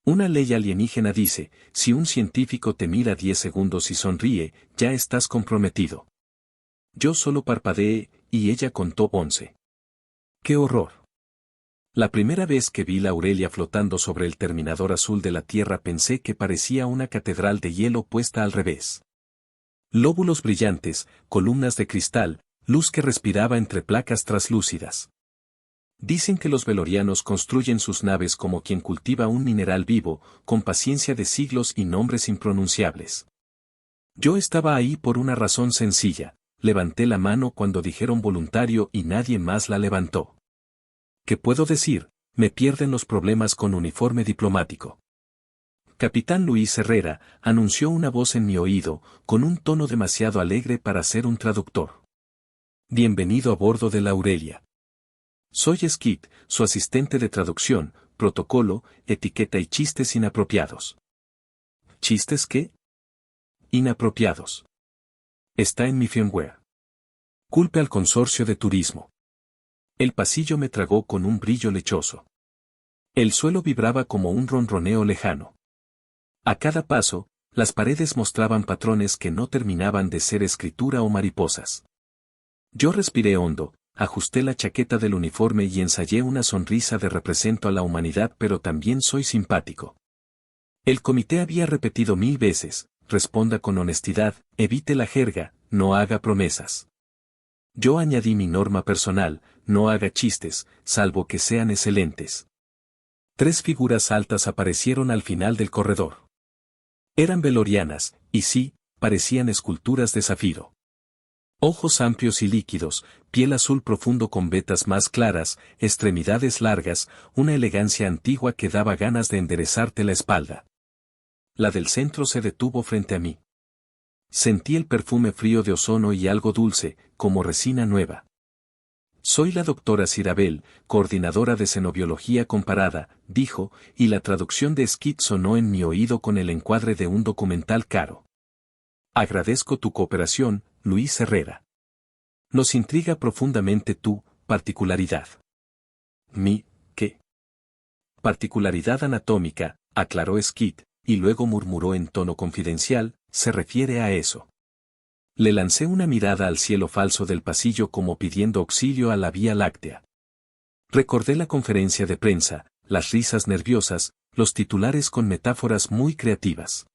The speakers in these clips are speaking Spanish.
Una ley alienígena dice, si un científico te mira 10 segundos y sonríe, ya estás comprometido. Yo solo parpadeé, y ella contó 11. ¡Qué horror! La primera vez que vi la Aurelia flotando sobre el terminador azul de la Tierra pensé que parecía una catedral de hielo puesta al revés. Lóbulos brillantes, columnas de cristal, luz que respiraba entre placas traslúcidas. Dicen que los velorianos construyen sus naves como quien cultiva un mineral vivo, con paciencia de siglos y nombres impronunciables. Yo estaba ahí por una razón sencilla, levanté la mano cuando dijeron voluntario y nadie más la levantó. ¿Qué puedo decir? Me pierden los problemas con uniforme diplomático. Capitán Luis Herrera, anunció una voz en mi oído, con un tono demasiado alegre para ser un traductor. Bienvenido a bordo de la Aurelia. Soy Skid, su asistente de traducción, protocolo, etiqueta y chistes inapropiados. ¿Chistes qué? Inapropiados. Está en mi firmware. Culpe al consorcio de turismo. El pasillo me tragó con un brillo lechoso. El suelo vibraba como un ronroneo lejano. A cada paso, las paredes mostraban patrones que no terminaban de ser escritura o mariposas. Yo respiré hondo, ajusté la chaqueta del uniforme y ensayé una sonrisa de represento a la humanidad, pero también soy simpático. El comité había repetido 1000 veces, responda con honestidad, evite la jerga, no haga promesas. Yo añadí mi norma personal, no haga chistes, salvo que sean excelentes. 3 figuras altas aparecieron al final del corredor. Eran velorianas, y sí, parecían esculturas de zafiro. Ojos amplios y líquidos, piel azul profundo con vetas más claras, extremidades largas, una elegancia antigua que daba ganas de enderezarte la espalda. La del centro se detuvo frente a mí. Sentí el perfume frío de ozono y algo dulce, como resina nueva. Soy la doctora Cirabel, coordinadora de xenobiología comparada, dijo, y la traducción de Skid sonó en mi oído con el encuadre de un documental caro. Agradezco tu cooperación, Luis Herrera. Nos intriga profundamente tu particularidad. ¿Qué? Particularidad anatómica, aclaró Skid, y luego murmuró en tono confidencial, se refiere a eso. Le lancé una mirada al cielo falso del pasillo como pidiendo auxilio a la Vía Láctea. Recordé la conferencia de prensa, las risas nerviosas, los titulares con metáforas muy creativas.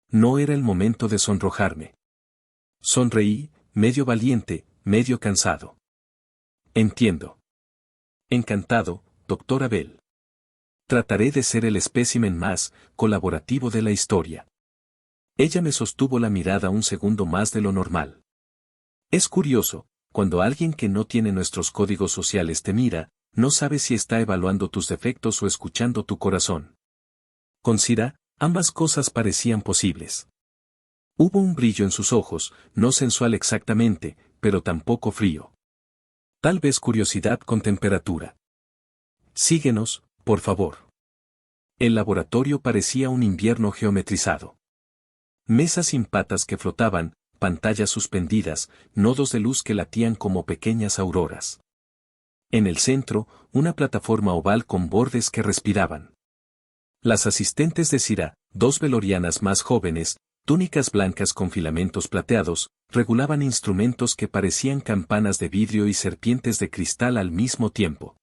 No era el momento de sonrojarme. Sonreí, medio valiente, medio cansado. Entiendo. Encantado, doctora Bell. Trataré de ser el espécimen más colaborativo de la historia. Ella me sostuvo la mirada un segundo más de lo normal. Es curioso, cuando alguien que no tiene nuestros códigos sociales te mira, no sabes si está evaluando tus defectos o escuchando tu corazón. Con Cira, ambas cosas parecían posibles. Hubo un brillo en sus ojos, no sensual exactamente, pero tampoco frío. Tal vez curiosidad con temperatura. Síguenos, por favor. El laboratorio parecía un invierno geometrizado. Mesas sin patas que flotaban, pantallas suspendidas, nodos de luz que latían como pequeñas auroras. En el centro, una plataforma oval con bordes que respiraban. Las asistentes de Cira, 2 velorianas más jóvenes, túnicas blancas con filamentos plateados, regulaban instrumentos que parecían campanas de vidrio y serpientes de cristal al mismo tiempo.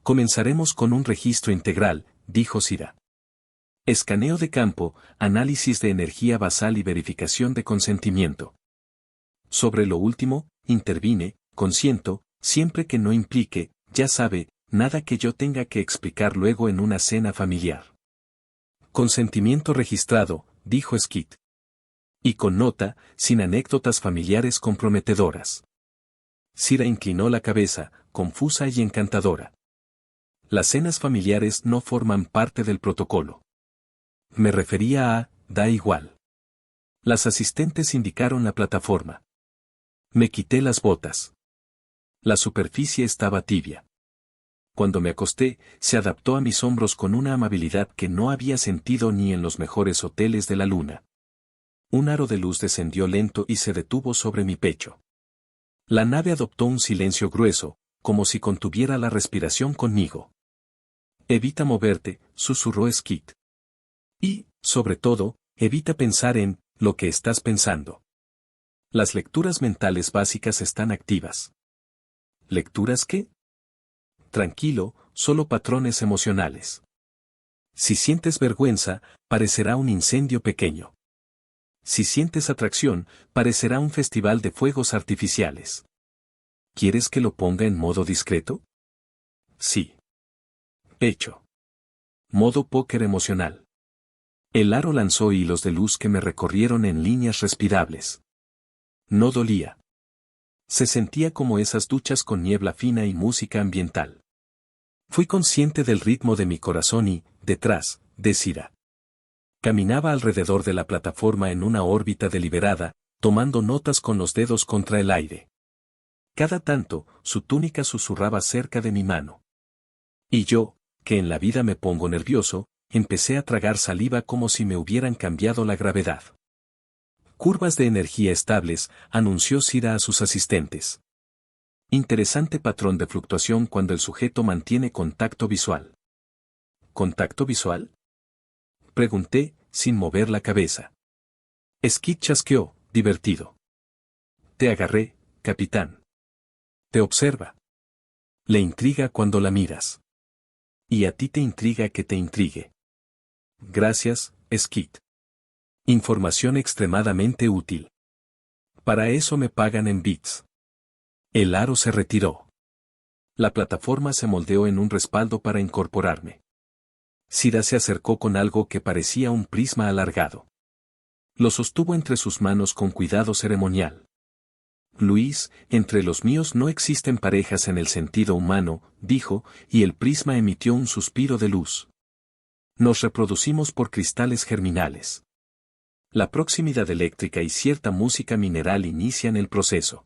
Comenzaremos con un registro integral, dijo Cira. Escaneo de campo, análisis de energía basal y verificación de consentimiento. Sobre lo último, intervine, consiento, siempre que no implique, ya sabe, nada que yo tenga que explicar luego en una cena familiar. Consentimiento registrado, dijo Skid. Y con nota, sin anécdotas familiares comprometedoras. Cira inclinó la cabeza, confusa y encantadora. Las cenas familiares no forman parte del protocolo. Me refería a, da igual. Las asistentes indicaron la plataforma. Me quité las botas. La superficie estaba tibia. Cuando me acosté, se adaptó a mis hombros con una amabilidad que no había sentido ni en los mejores hoteles de la luna. Un aro de luz descendió lento y se detuvo sobre mi pecho. La nave adoptó un silencio grueso, como si contuviera la respiración conmigo. Evita moverte, susurró Skid. Y, sobre todo, evita pensar en lo que estás pensando. Las lecturas mentales básicas están activas. ¿Lecturas qué? Tranquilo, solo patrones emocionales. Si sientes vergüenza, parecerá un incendio pequeño. Si sientes atracción, parecerá un festival de fuegos artificiales. ¿Quieres que lo ponga en modo discreto? Sí. Hecho. Modo póker emocional. El aro lanzó hilos de luz que me recorrieron en líneas respirables. No dolía. Se sentía como esas duchas con niebla fina y música ambiental. Fui consciente del ritmo de mi corazón y, detrás, de Sira. Caminaba alrededor de la plataforma en una órbita deliberada, tomando notas con los dedos contra el aire. Cada tanto, su túnica susurraba cerca de mi mano. Y yo, que en la vida me pongo nervioso, empecé a tragar saliva como si me hubieran cambiado la gravedad. Curvas de energía estables, anunció Sira a sus asistentes. Interesante patrón de fluctuación cuando el sujeto mantiene contacto visual. ¿Contacto visual? Pregunté, sin mover la cabeza. Skid chasqueó, divertido. Te agarré, capitán. Te observa. Le intriga cuando la miras. Y a ti te intriga que te intrigue. Gracias, Skid. Información extremadamente útil. Para eso me pagan en bits. El aro se retiró. La plataforma se moldeó en un respaldo para incorporarme. Sira se acercó con algo que parecía un prisma alargado. Lo sostuvo entre sus manos con cuidado ceremonial. Luis, entre los míos no existen parejas en el sentido humano, dijo, y el prisma emitió un suspiro de luz. Nos reproducimos por cristales germinales. La proximidad eléctrica y cierta música mineral inician el proceso.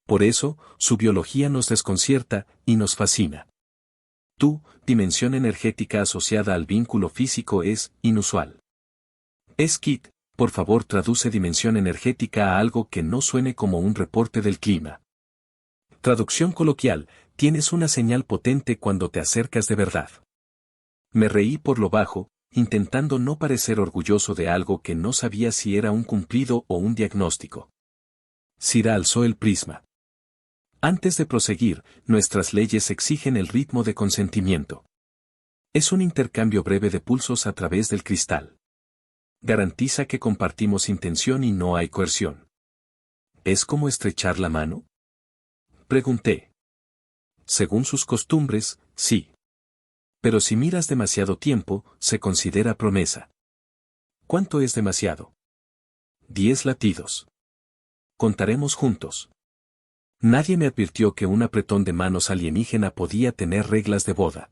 Por eso, su biología nos desconcierta y nos fascina. Tu dimensión energética asociada al vínculo físico es inusual. Skid, por favor traduce dimensión energética a algo que no suene como un reporte del clima. Traducción coloquial, tienes una señal potente cuando te acercas de verdad. Me reí por lo bajo, intentando no parecer orgulloso de algo que no sabía si era un cumplido o un diagnóstico. Sira alzó el prisma. Antes de proseguir, nuestras leyes exigen el ritmo de consentimiento. Es un intercambio breve de pulsos a través del cristal. Garantiza que compartimos intención y no hay coerción. ¿Es como estrechar la mano? Pregunté. Según sus costumbres, sí. Pero si miras demasiado tiempo, se considera promesa. ¿Cuánto es demasiado? 10 latidos. Contaremos juntos. Nadie me advirtió que un apretón de manos alienígena podía tener reglas de boda.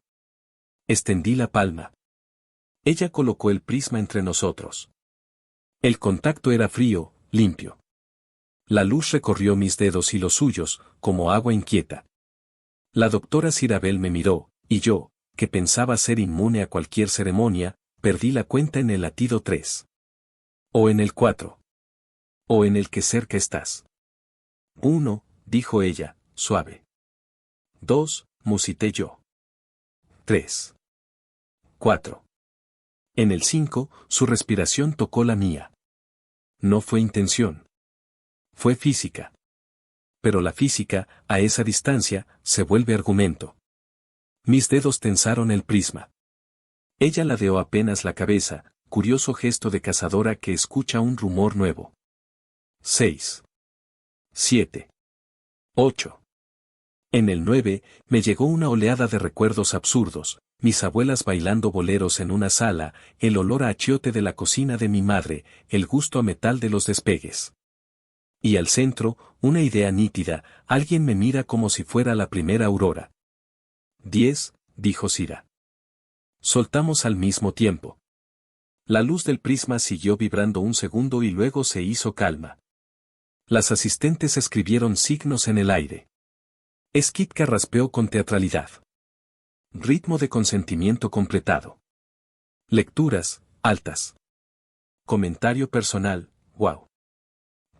Extendí la palma. Ella colocó el prisma entre nosotros. El contacto era frío, limpio. La luz recorrió mis dedos y los suyos, como agua inquieta. La doctora Sirabel me miró, y yo, que pensaba ser inmune a cualquier ceremonia, perdí la cuenta en el latido 3. O en el 4. O en el que cerca estás. 1, dijo ella, suave. 2, musité yo. 3. 4. En el 5, su respiración tocó la mía. No fue intención. Fue física. Pero la física, a esa distancia, se vuelve argumento. Mis dedos tensaron el prisma. Ella ladeó apenas la cabeza, curioso gesto de cazadora que escucha un rumor nuevo. 6. 7. 8. En el 9, me llegó una oleada de recuerdos absurdos, mis abuelas bailando boleros en una sala, el olor a achiote de la cocina de mi madre, el gusto a metal de los despegues. Y al centro, una idea nítida, alguien me mira como si fuera la primera aurora. 10, dijo Sira. Soltamos al mismo tiempo. La luz del prisma siguió vibrando un segundo y luego se hizo calma. Las asistentes escribieron signos en el aire. Skid carraspeó con teatralidad. Ritmo de consentimiento completado. Lecturas, altas. Comentario personal, wow.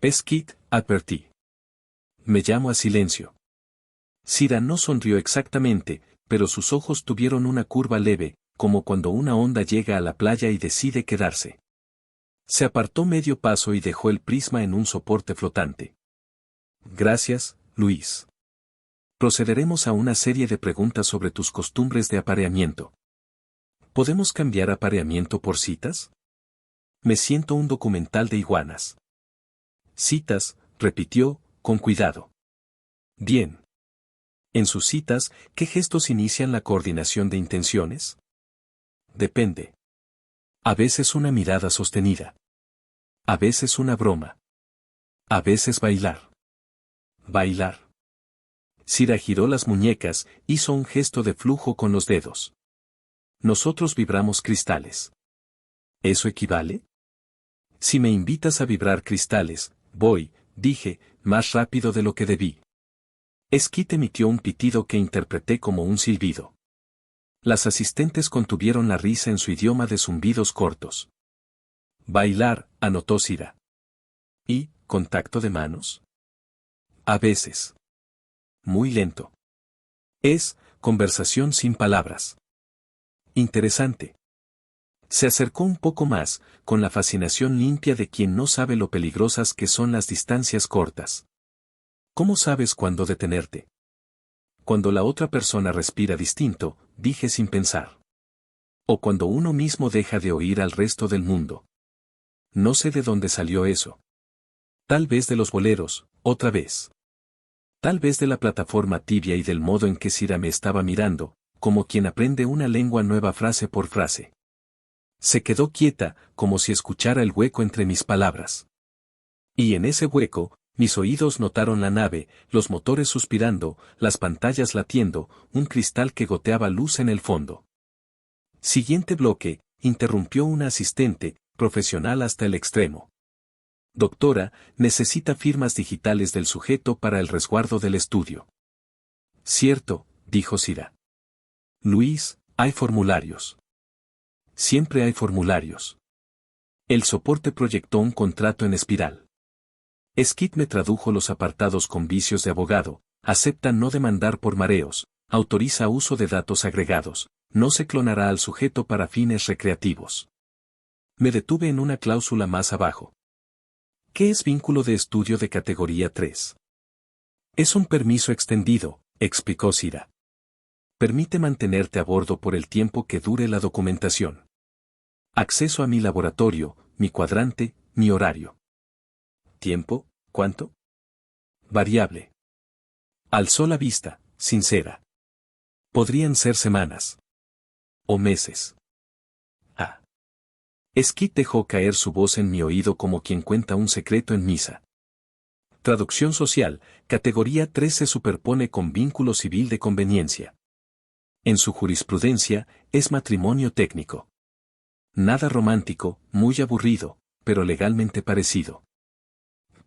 Skid, advertí. Me llamo a silencio. Sira no sonrió exactamente, pero sus ojos tuvieron una curva leve, como cuando una onda llega a la playa y decide quedarse. Se apartó medio paso y dejó el prisma en un soporte flotante. Gracias, Luis. Procederemos a una serie de preguntas sobre tus costumbres de apareamiento. ¿Podemos cambiar apareamiento por citas? Me siento un documental de iguanas. Citas, repitió, con cuidado. Bien. En sus citas, ¿qué gestos inician la coordinación de intenciones? Depende. A veces una mirada sostenida. A veces una broma. A veces bailar. Bailar. Cira giró las muñecas, hizo un gesto de flujo con los dedos. Nosotros vibramos cristales. ¿Eso equivale? Si me invitas a vibrar cristales, voy, dije, más rápido de lo que debí. Skit emitió un pitido que interpreté como un silbido. Las asistentes contuvieron la risa en su idioma de zumbidos cortos. Bailar, anotó Cira. ¿Y, contacto de manos? A veces. Muy lento. Es, conversación sin palabras. Interesante. Se acercó un poco más, con la fascinación limpia de quien no sabe lo peligrosas que son las distancias cortas. ¿Cómo sabes cuándo detenerte? Cuando la otra persona respira distinto, dije sin pensar. O cuando uno mismo deja de oír al resto del mundo. No sé de dónde salió eso. Tal vez de los boleros, otra vez. Tal vez de la plataforma tibia y del modo en que Cira me estaba mirando, como quien aprende una lengua nueva frase por frase. Se quedó quieta, como si escuchara el hueco entre mis palabras. Y en ese hueco, mis oídos notaron la nave, los motores suspirando, las pantallas latiendo, un cristal que goteaba luz en el fondo. Siguiente bloque, interrumpió una asistente, profesional hasta el extremo. Doctora, necesita firmas digitales del sujeto para el resguardo del estudio. Cierto, dijo Cira. Luis, hay formularios. Siempre hay formularios. El soporte proyectó un contrato en espiral. Skit me tradujo los apartados con vicios de abogado, acepta no demandar por mareos, autoriza uso de datos agregados, no se clonará al sujeto para fines recreativos. Me detuve en una cláusula más abajo. ¿Qué es vínculo de estudio de categoría 3? Es un permiso extendido, explicó Cira. Permite mantenerte a bordo por el tiempo que dure la documentación. Acceso a mi laboratorio, mi cuadrante, mi horario. ¿Tiempo? ¿Cuánto? Variable. Alzó la vista, sincera. Podrían ser semanas. O meses. Ah. Skit dejó caer su voz en mi oído como quien cuenta un secreto en misa. Traducción social, categoría 3 se superpone con vínculo civil de conveniencia. En su jurisprudencia, es matrimonio técnico. Nada romántico, muy aburrido, pero legalmente parecido.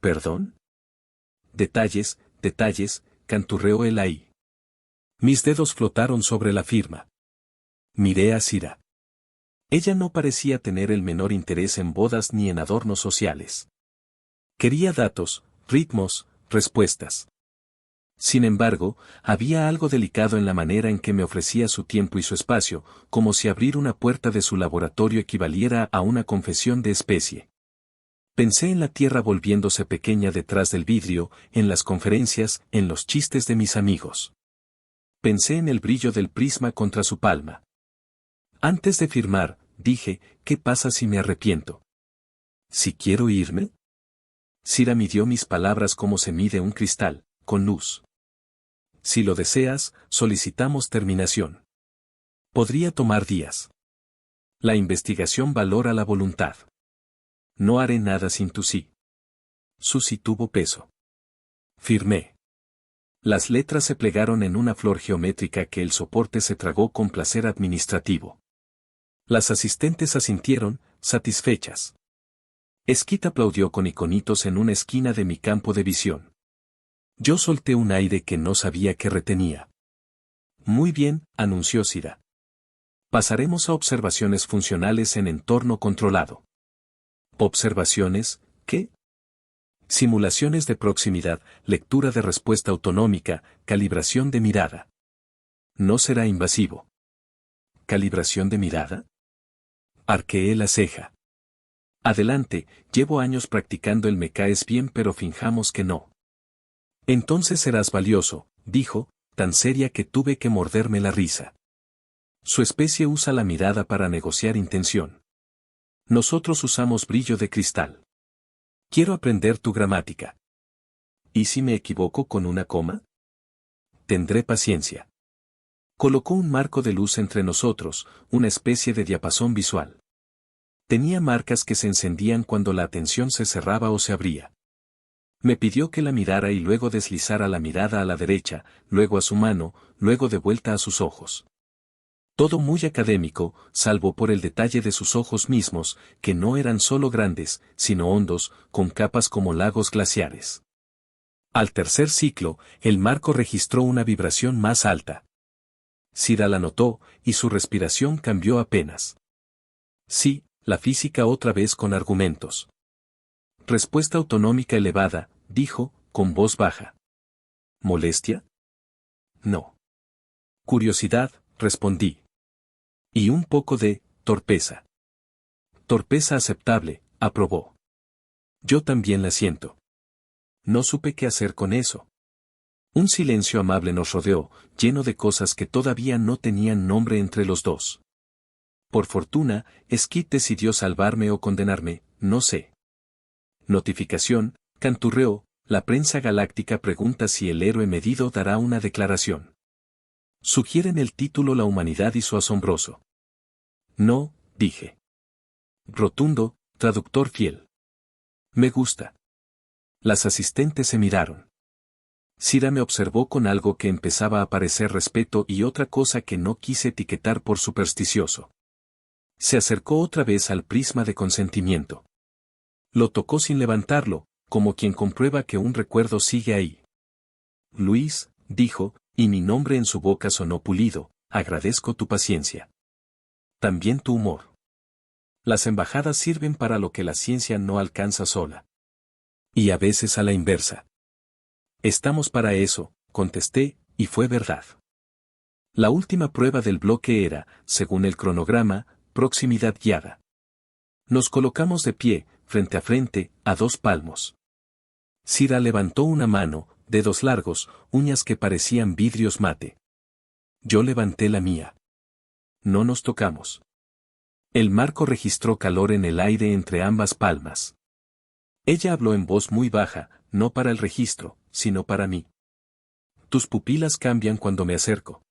¿Perdón? Detalles, canturreó él ahí. Mis dedos flotaron sobre la firma. Miré a Cira. Ella no parecía tener el menor interés en bodas ni en adornos sociales. Quería datos, ritmos, respuestas. Sin embargo, había algo delicado en la manera en que me ofrecía su tiempo y su espacio, como si abrir una puerta de su laboratorio equivaliera a una confesión de especie. Pensé en la tierra volviéndose pequeña detrás del vidrio, en las conferencias, en los chistes de mis amigos. Pensé en el brillo del prisma contra su palma. Antes de firmar, dije, ¿qué pasa si me arrepiento? ¿Si quiero irme? Cira midió mis palabras como se mide un cristal, con luz. Si lo deseas, solicitamos terminación. Podría tomar días. La investigación valora la voluntad. No haré nada sin tu sí. Su sí tuvo peso. Firmé. Las letras se plegaron en una flor geométrica que el soporte se tragó con placer administrativo. Las asistentes asintieron, satisfechas. Skit aplaudió con iconitos en una esquina de mi campo de visión. Yo solté un aire que no sabía que retenía. Muy bien, anunció Cira. Pasaremos a observaciones funcionales en entorno controlado. ¿Observaciones, qué? Simulaciones de proximidad, lectura de respuesta autonómica, calibración de mirada. No será invasivo. ¿Calibración de mirada? Arqueé la ceja. Adelante, llevo años practicando el me caes bien, pero finjamos que no. Entonces serás valioso, dijo, tan seria que tuve que morderme la risa. Su especie usa la mirada para negociar intención. Nosotros usamos brillo de cristal. Quiero aprender tu gramática. ¿Y si me equivoco con una coma? Tendré paciencia. Colocó un marco de luz entre nosotros, una especie de diapasón visual. Tenía marcas que se encendían cuando la atención se cerraba o se abría. Me pidió que la mirara y luego deslizara la mirada a la derecha, luego a su mano, luego de vuelta a sus ojos. Todo muy académico, salvo por el detalle de sus ojos mismos, que no eran solo grandes, sino hondos, con capas como lagos glaciares. Al tercer ciclo, el marco registró una vibración más alta. Cira la notó, y su respiración cambió apenas. Sí, la física otra vez con argumentos. Respuesta autonómica elevada, dijo, con voz baja. ¿Molestia? No. Curiosidad, respondí. Y un poco de torpeza. Torpeza aceptable, aprobó. Yo también la siento. No supe qué hacer con eso. Un silencio amable nos rodeó, lleno de cosas que todavía no tenían nombre entre los dos. Por fortuna, Skid decidió salvarme o condenarme, no sé. Notificación, canturreó, la prensa galáctica pregunta si el héroe medido dará una declaración. Sugieren el título La humanidad y su asombroso. No, dije. Rotundo, traductor fiel. Me gusta. Las asistentes se miraron. Cira me observó con algo que empezaba a parecer respeto y otra cosa que no quise etiquetar por supersticioso. Se acercó otra vez al prisma de consentimiento. Lo tocó sin levantarlo, como quien comprueba que un recuerdo sigue ahí. Luis, dijo, y mi nombre en su boca sonó pulido, agradezco tu paciencia. También tu humor. Las embajadas sirven para lo que la ciencia no alcanza sola. Y a veces a la inversa. Estamos para eso, contesté, y fue verdad. La última prueba del bloque era, según el cronograma, proximidad guiada. Nos colocamos de pie, frente a frente, a 2 palmos. Cira levantó una mano, dedos largos, uñas que parecían vidrios mate. Yo levanté la mía. No nos tocamos. El marco registró calor en el aire entre ambas palmas. Ella habló en voz muy baja, no para el registro, sino para mí. Tus pupilas cambian cuando me acerco.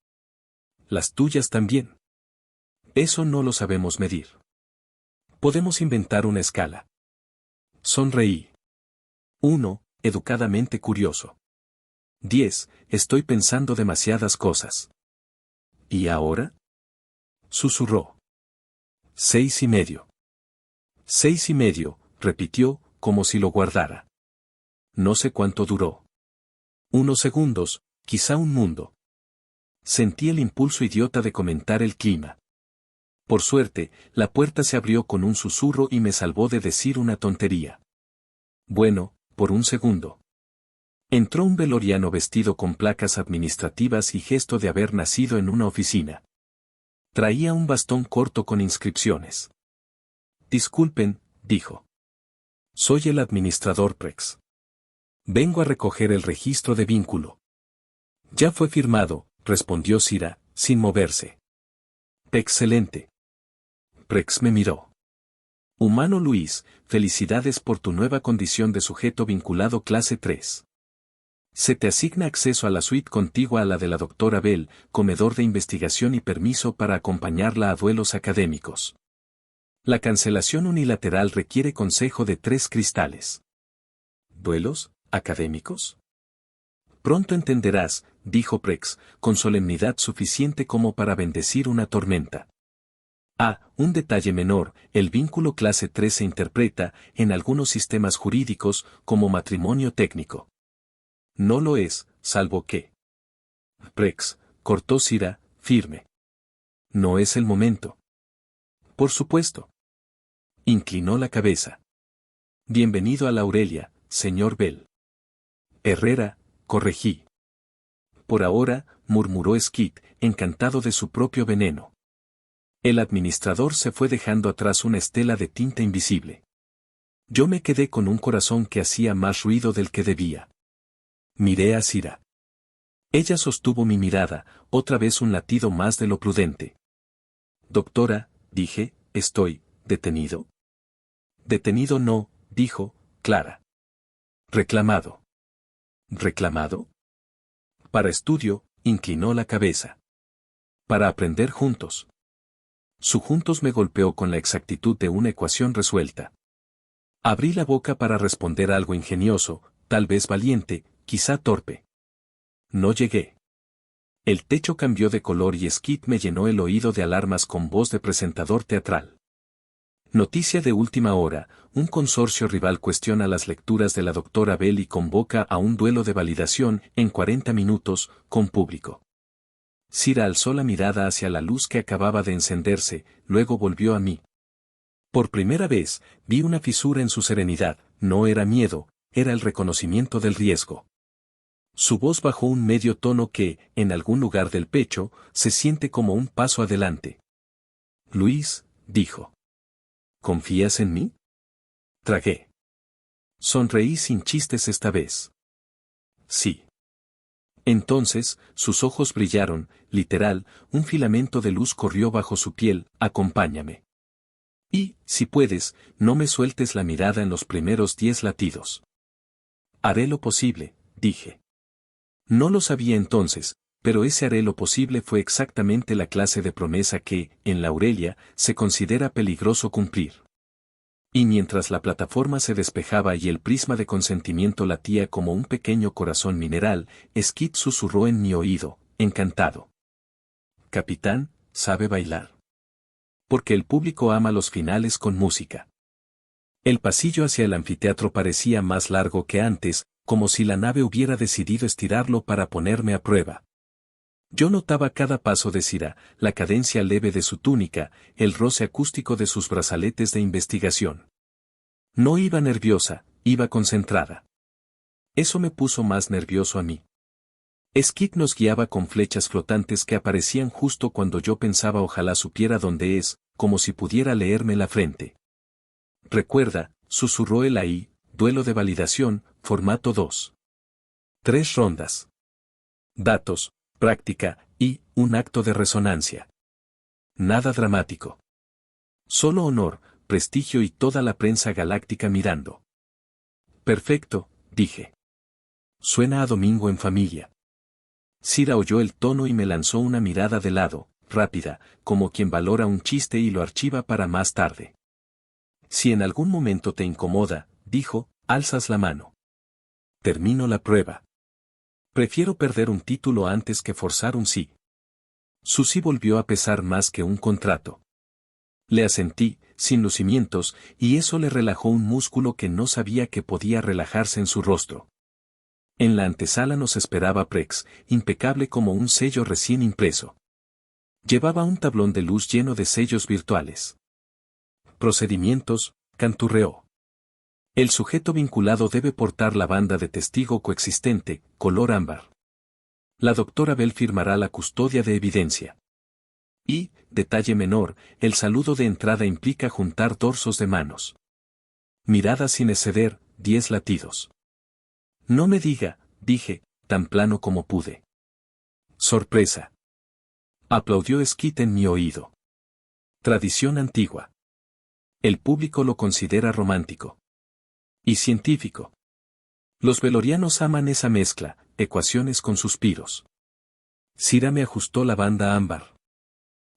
Las tuyas también. Eso no lo sabemos medir. Podemos inventar una escala. Sonreí. 1, educadamente curioso. 10, estoy pensando demasiadas cosas. ¿Y ahora? Susurró. 6:30. 6:30, repitió, como si lo guardara. No sé cuánto duró. Unos segundos, quizá un mundo. Sentí el impulso idiota de comentar el clima. Por suerte, la puerta se abrió con un susurro y me salvó de decir una tontería. Bueno, por un segundo. Entró un veloriano vestido con placas administrativas y gesto de haber nacido en una oficina. Traía un bastón corto con inscripciones. Disculpen, dijo. Soy el administrador Prex. Vengo a recoger el registro de vínculo. Ya fue firmado, respondió Cira, sin moverse. Excelente. Prex me miró. Humano Luis, felicidades por tu nueva condición de sujeto vinculado clase 3. Se te asigna acceso a la suite contigua a la de la doctora Bell, comedor de investigación y permiso para acompañarla a duelos académicos. La cancelación unilateral requiere consejo de 3 cristales. ¿Duelos académicos? Pronto entenderás, dijo Prex, con solemnidad suficiente como para bendecir una tormenta. Un detalle menor, el vínculo clase 3 se interpreta, en algunos sistemas jurídicos, como matrimonio técnico. No lo es, salvo que. Prex, cortó Cira, firme. No es el momento. Por supuesto. Inclinó la cabeza. Bienvenido a la Aurelia, señor Bell. Herrera, corregí. por ahora, murmuró Skid, encantado de su propio veneno. El administrador se fue dejando atrás una estela de tinta invisible. Yo me quedé con un corazón que hacía más ruido del que debía. Miré a Sira. Ella sostuvo mi mirada, otra vez un latido más de lo prudente. Doctora, dije, estoy detenido. Detenido no, dijo, Clara. Reclamado. ¿Reclamado? Para estudio, inclinó la cabeza. Para aprender juntos. Su juntos me golpeó con la exactitud de una ecuación resuelta. Abrí la boca para responder algo ingenioso, tal vez valiente, quizá torpe. No llegué. El techo cambió de color y Skid me llenó el oído de alarmas con voz de presentador teatral. Noticia de última hora, un consorcio rival cuestiona las lecturas de la doctora Bell y convoca a un duelo de validación en 40 minutos, con público. Sira alzó la mirada hacia la luz que acababa de encenderse, luego volvió a mí. Por primera vez, vi una fisura en su serenidad, no era miedo, era el reconocimiento del riesgo. Su voz bajó un medio tono que, en algún lugar del pecho, se siente como un paso adelante. Luis, dijo. ¿Confías en mí? Tragué. Sonreí sin chistes esta vez. Sí. Entonces, sus ojos brillaron, literal, un filamento de luz corrió bajo su piel, acompáñame. Y, si puedes, no me sueltes la mirada en los primeros 10 latidos. Haré lo posible, dije. No lo sabía entonces, pero ese haré lo posible fue exactamente la clase de promesa que, en la Aurelia, se considera peligroso cumplir. Y mientras la plataforma se despejaba y el prisma de consentimiento latía como un pequeño corazón mineral, Skid susurró en mi oído, encantado. Capitán, ¿sabe bailar? Porque el público ama los finales con música. El pasillo hacia el anfiteatro parecía más largo que antes, como si la nave hubiera decidido estirarlo para ponerme a prueba. Yo notaba cada paso de Sira, la cadencia leve de su túnica, el roce acústico de sus brazaletes de investigación. No iba nerviosa, iba concentrada. Eso me puso más nervioso a mí. Skid nos guiaba con flechas flotantes que aparecían justo cuando yo pensaba ojalá supiera dónde es, como si pudiera leerme la frente. Recuerda, susurró él ahí, duelo de validación, formato 2. 3 rondas. Datos, práctica, y, un acto de resonancia. Nada dramático. Solo honor, prestigio y toda la prensa galáctica mirando. Perfecto, dije. Suena a domingo en familia. Sira oyó el tono y me lanzó una mirada de lado, rápida, como quien valora un chiste y lo archiva para más tarde. Si en algún momento te incomoda, dijo, alzas la mano. Termino la prueba. Prefiero perder un título antes que forzar un sí. Su sí volvió a pesar más que un contrato. Le asentí, sin lucimientos, y eso le relajó un músculo que no sabía que podía relajarse en su rostro. En la antesala nos esperaba Prex, impecable como un sello recién impreso. Llevaba un tablón de luz lleno de sellos virtuales. Procedimientos, canturreó. El sujeto vinculado debe portar la banda de testigo coexistente, color ámbar. La doctora Bell firmará la custodia de evidencia. Y, detalle menor, el saludo de entrada implica juntar dorsos de manos. Mirada sin exceder, 10 latidos. No me diga, dije, tan plano como pude. Sorpresa. Aplaudió Skid en mi oído. Tradición antigua. El público lo considera romántico. Y científico. Los velorianos aman esa mezcla, ecuaciones con suspiros. Sira me ajustó la banda ámbar.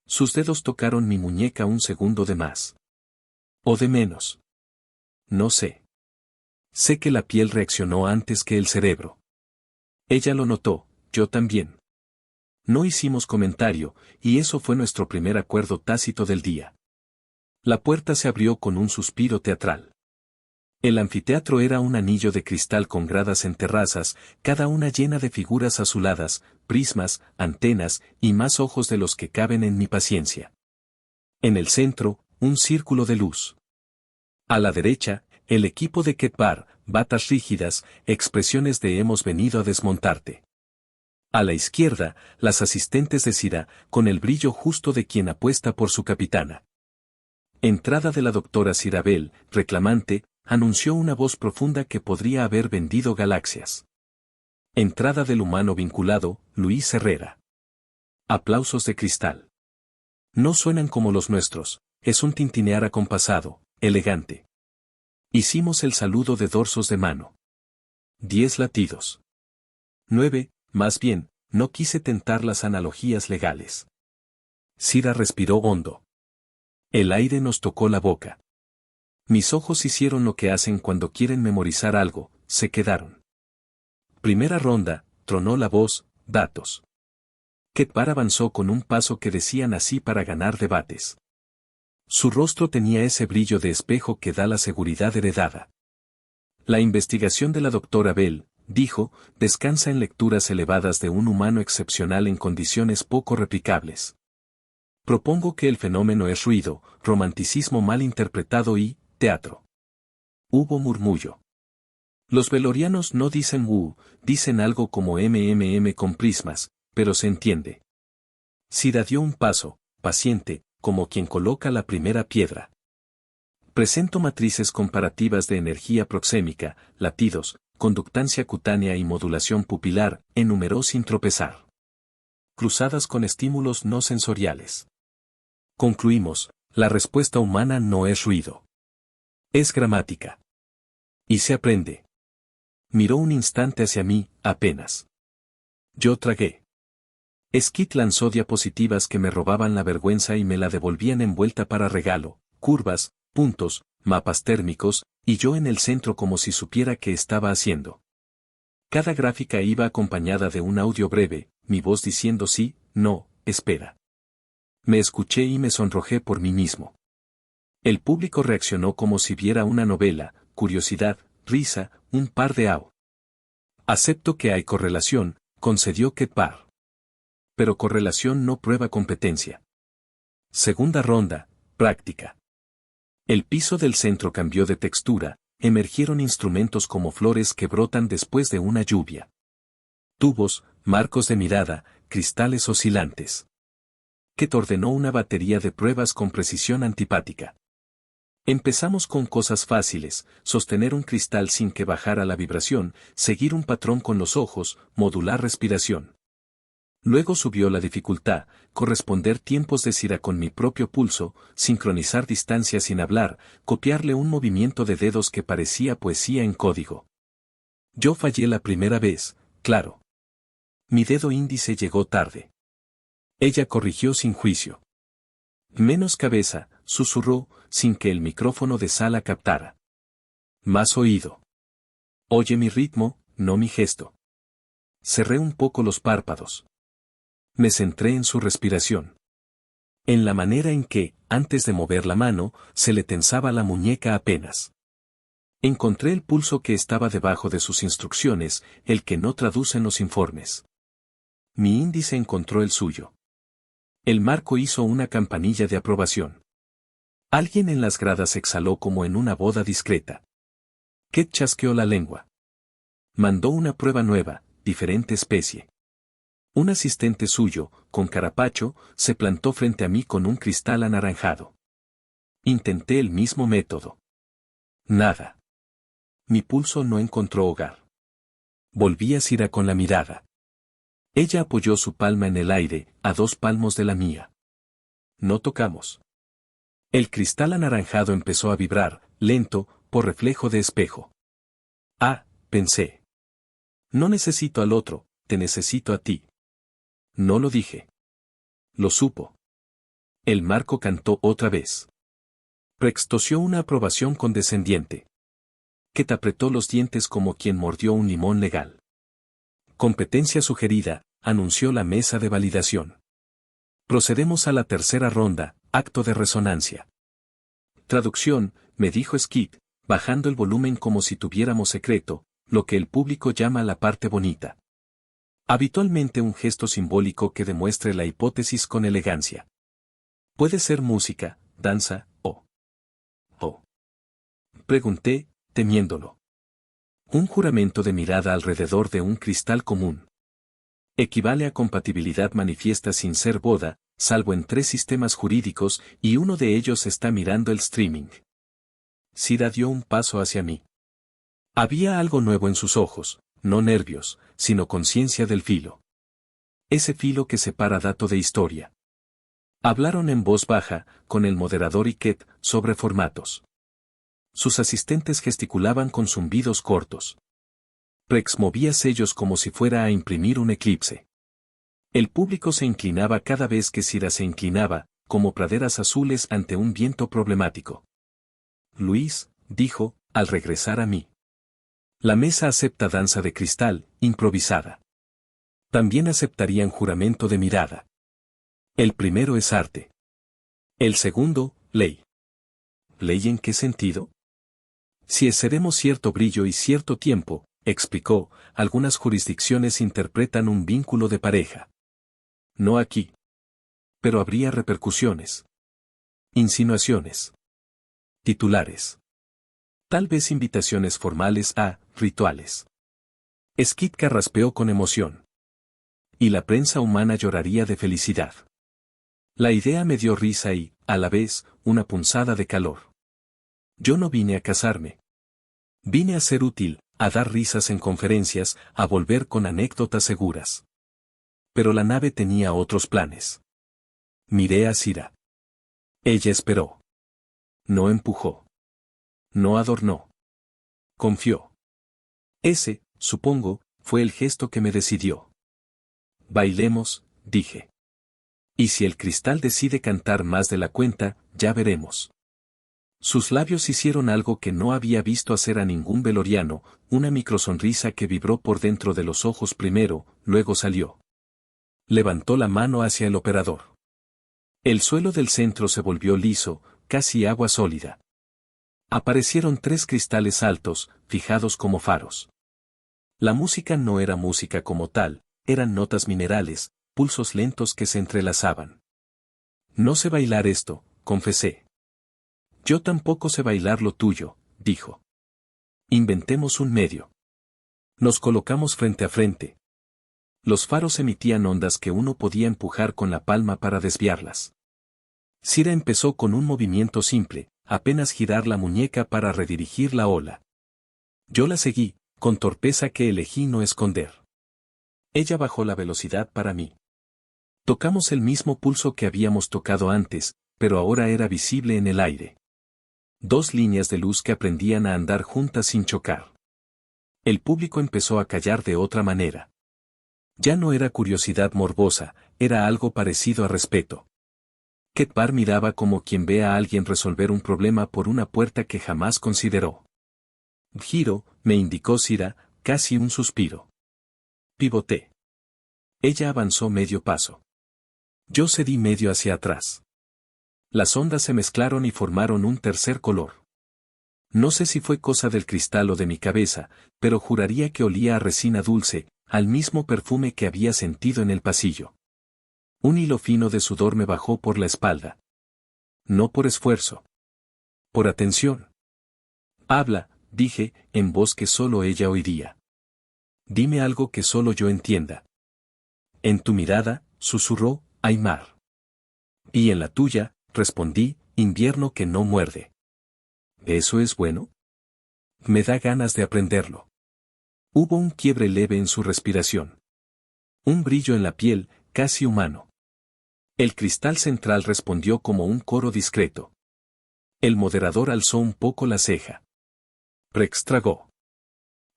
Sus dedos tocaron mi muñeca un segundo de más. O de menos. No sé. Sé que la piel reaccionó antes que el cerebro. Ella lo notó, yo también. No hicimos comentario, y eso fue nuestro primer acuerdo tácito del día. La puerta se abrió con un suspiro teatral. El anfiteatro era un anillo de cristal con gradas en terrazas, cada una llena de figuras azuladas, prismas, antenas, y más ojos de los que caben en mi paciencia. En el centro, un círculo de luz. A la derecha, el equipo de Ketbar, batas rígidas, expresiones de hemos venido a desmontarte. A la izquierda, las asistentes de Cira, con el brillo justo de quien apuesta por su capitana. Entrada de la doctora Cirabel, reclamante, anunció una voz profunda que podría haber vendido galaxias. Entrada del humano vinculado, Luis Herrera. Aplausos de cristal. No suenan como los nuestros, es un tintinear acompasado, elegante. Hicimos el saludo de dorsos de mano. 10 latidos. 9, más bien, no quise tentar las analogías legales. Cira respiró hondo. El aire nos tocó la boca. Mis ojos hicieron lo que hacen cuando quieren memorizar algo, se quedaron. Primera ronda, tronó la voz, datos. Ketbar avanzó con un paso que decían así para ganar debates. Su rostro tenía ese brillo de espejo que da la seguridad heredada. La investigación de la doctora Bell, dijo, descansa en lecturas elevadas de un humano excepcional en condiciones poco replicables. Propongo que el fenómeno es ruido, romanticismo mal interpretado y, teatro. Hubo murmullo. Los velorianos no dicen dicen algo como con prismas, pero se entiende. Cira dio un paso, paciente, como quien coloca la primera piedra. Presento matrices comparativas de energía proxémica, latidos, conductancia cutánea y modulación pupilar, enumeró sin tropezar. Cruzadas con estímulos no sensoriales. Concluimos, la respuesta humana no es ruido. Es gramática. Y se aprende. Miró un instante hacia mí, apenas. Yo tragué. Skid lanzó diapositivas que me robaban la vergüenza y me la devolvían envuelta para regalo, curvas, puntos, mapas térmicos, y yo en el centro como si supiera qué estaba haciendo. Cada gráfica iba acompañada de un audio breve, mi voz diciendo sí, no, espera. Me escuché y me sonrojé por mí mismo. El público reaccionó como si viera una novela, curiosidad, risa, un par de au. Acepto que hay correlación, concedió Ketbar. Pero correlación no prueba competencia. Segunda ronda, práctica. El piso del centro cambió de textura, emergieron instrumentos como flores que brotan después de una lluvia. Tubos, marcos de mirada, cristales oscilantes. Ket ordenó una batería de pruebas con precisión antipática. Empezamos con cosas fáciles, sostener un cristal sin que bajara la vibración, seguir un patrón con los ojos, modular respiración. Luego subió la dificultad, corresponder tiempos de Cira con mi propio pulso, sincronizar distancias sin hablar, copiarle un movimiento de dedos que parecía poesía en código. Yo fallé la primera vez, claro. Mi dedo índice llegó tarde. Ella corrigió sin juicio. Menos cabeza, susurró, sin que el micrófono de sala captara. Más oído. Oye mi ritmo, no mi gesto. Cerré un poco los párpados. Me centré en su respiración. En la manera en que, antes de mover la mano, se le tensaba la muñeca apenas. Encontré el pulso que estaba debajo de sus instrucciones, el que no traducen los informes. Mi índice encontró el suyo. El marco hizo una campanilla de aprobación. Alguien en las gradas exhaló como en una boda discreta. Ket chasqueó la lengua. Mandó una prueba nueva, diferente especie. Un asistente suyo, con carapacho, se plantó frente a mí con un cristal anaranjado. Intenté el mismo método. Nada. Mi pulso no encontró hogar. Volví a Cira con la mirada. Ella apoyó su palma en el aire, a 2 palmos de la mía. No tocamos. El cristal anaranjado empezó a vibrar, lento, por reflejo de espejo. Ah, pensé. No necesito al otro, te necesito a ti. No lo dije. Lo supo. El marco cantó otra vez. Prex tosió una aprobación condescendiente. Ket apretó los dientes como quien mordió un limón legal. Competencia sugerida, anunció la mesa de validación. Procedemos a la tercera ronda, acto de resonancia. Traducción, me dijo Skid, bajando el volumen como si tuviéramos secreto, lo que el público llama la parte bonita. Habitualmente un gesto simbólico que demuestre la hipótesis con elegancia. Puede ser música, danza, o... Pregunté, temiéndolo. Un juramento de mirada alrededor de un cristal común. Equivale a compatibilidad manifiesta sin ser boda, salvo en 3 sistemas jurídicos, y uno de ellos está mirando el streaming. Sira dio un paso hacia mí. Había algo nuevo en sus ojos, no nervios, sino conciencia del filo. Ese filo que separa dato de historia. Hablaron en voz baja, con el moderador y Ket, sobre formatos. Sus asistentes gesticulaban con zumbidos cortos. Rex movía sellos como si fuera a imprimir un eclipse. El público se inclinaba cada vez que Sira se inclinaba, como praderas azules ante un viento problemático. Luis, dijo, al regresar a mí. La mesa acepta danza de cristal, improvisada. También aceptarían juramento de mirada. El primero es arte. El segundo, ley. ¿Ley en qué sentido? Si excedemos cierto brillo y cierto tiempo, explicó, algunas jurisdicciones interpretan un vínculo de pareja. No aquí. Pero habría repercusiones. Insinuaciones. Titulares. Tal vez invitaciones formales a rituales. Skid carraspeó con emoción. Y la prensa humana lloraría de felicidad. La idea me dio risa y, a la vez, una punzada de calor. Yo no vine a casarme. Vine a ser útil, a dar risas en conferencias, a volver con anécdotas seguras. Pero la nave tenía otros planes. Miré a Sira. Ella esperó. No empujó. No adornó. Confió. Ese, supongo, fue el gesto que me decidió. Bailemos, dije. Y si el cristal decide cantar más de la cuenta, ya veremos. Sus labios hicieron algo que no había visto hacer a ningún veloriano, una microsonrisa que vibró por dentro de los ojos primero, luego salió. Levantó la mano hacia el operador. El suelo del centro se volvió liso, casi agua sólida. Aparecieron 3 cristales altos, fijados como faros. La música no era música como tal, eran notas minerales, pulsos lentos que se entrelazaban. No sé bailar esto, confesé. Yo tampoco sé bailar lo tuyo, dijo. Inventemos un medio. Nos colocamos frente a frente. Los faros emitían ondas que uno podía empujar con la palma para desviarlas. Sira empezó con un movimiento simple, apenas girar la muñeca para redirigir la ola. Yo la seguí, con torpeza que elegí no esconder. Ella bajó la velocidad para mí. Tocamos el mismo pulso que habíamos tocado antes, pero ahora era visible en el aire. 2 líneas de luz que aprendían a andar juntas sin chocar. El público empezó a callar de otra manera. Ya no era curiosidad morbosa, era algo parecido a respeto. Ketbar miraba como quien ve a alguien resolver un problema por una puerta que jamás consideró. Giro, me indicó Sira, casi un suspiro. Pivoté. Ella avanzó medio paso. Yo cedí medio hacia atrás. Las ondas se mezclaron y formaron un tercer color. No sé si fue cosa del cristal o de mi cabeza, pero juraría que olía a resina dulce, al mismo perfume que había sentido en el pasillo. Un hilo fino de sudor me bajó por la espalda. No por esfuerzo. Por atención. Habla, dije, en voz que solo ella oiría. Dime algo que solo yo entienda. En tu mirada, susurró, hay mar. Y en la tuya, respondí, invierno que no muerde. ¿Eso es bueno? Me da ganas de aprenderlo. Hubo un quiebre leve en su respiración. Un brillo en la piel, casi humano. El cristal central respondió como un coro discreto. El moderador alzó un poco la ceja. Rex tragó.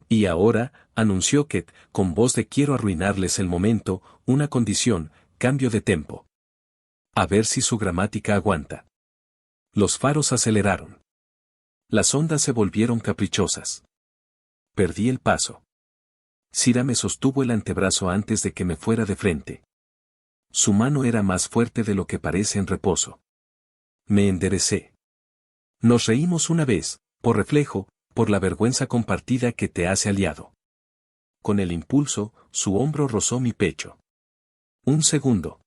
Y ahora, anunció Ket, con voz de quiero arruinarles el momento, una condición, cambio de tempo. A ver si su gramática aguanta. Los faros aceleraron. Las ondas se volvieron caprichosas. Perdí el paso. Sira me sostuvo el antebrazo antes de que me fuera de frente. Su mano era más fuerte de lo que parece en reposo. Me enderecé. Nos reímos una vez, por reflejo, por la vergüenza compartida que te hace aliado. Con el impulso, su hombro rozó mi pecho. Un segundo.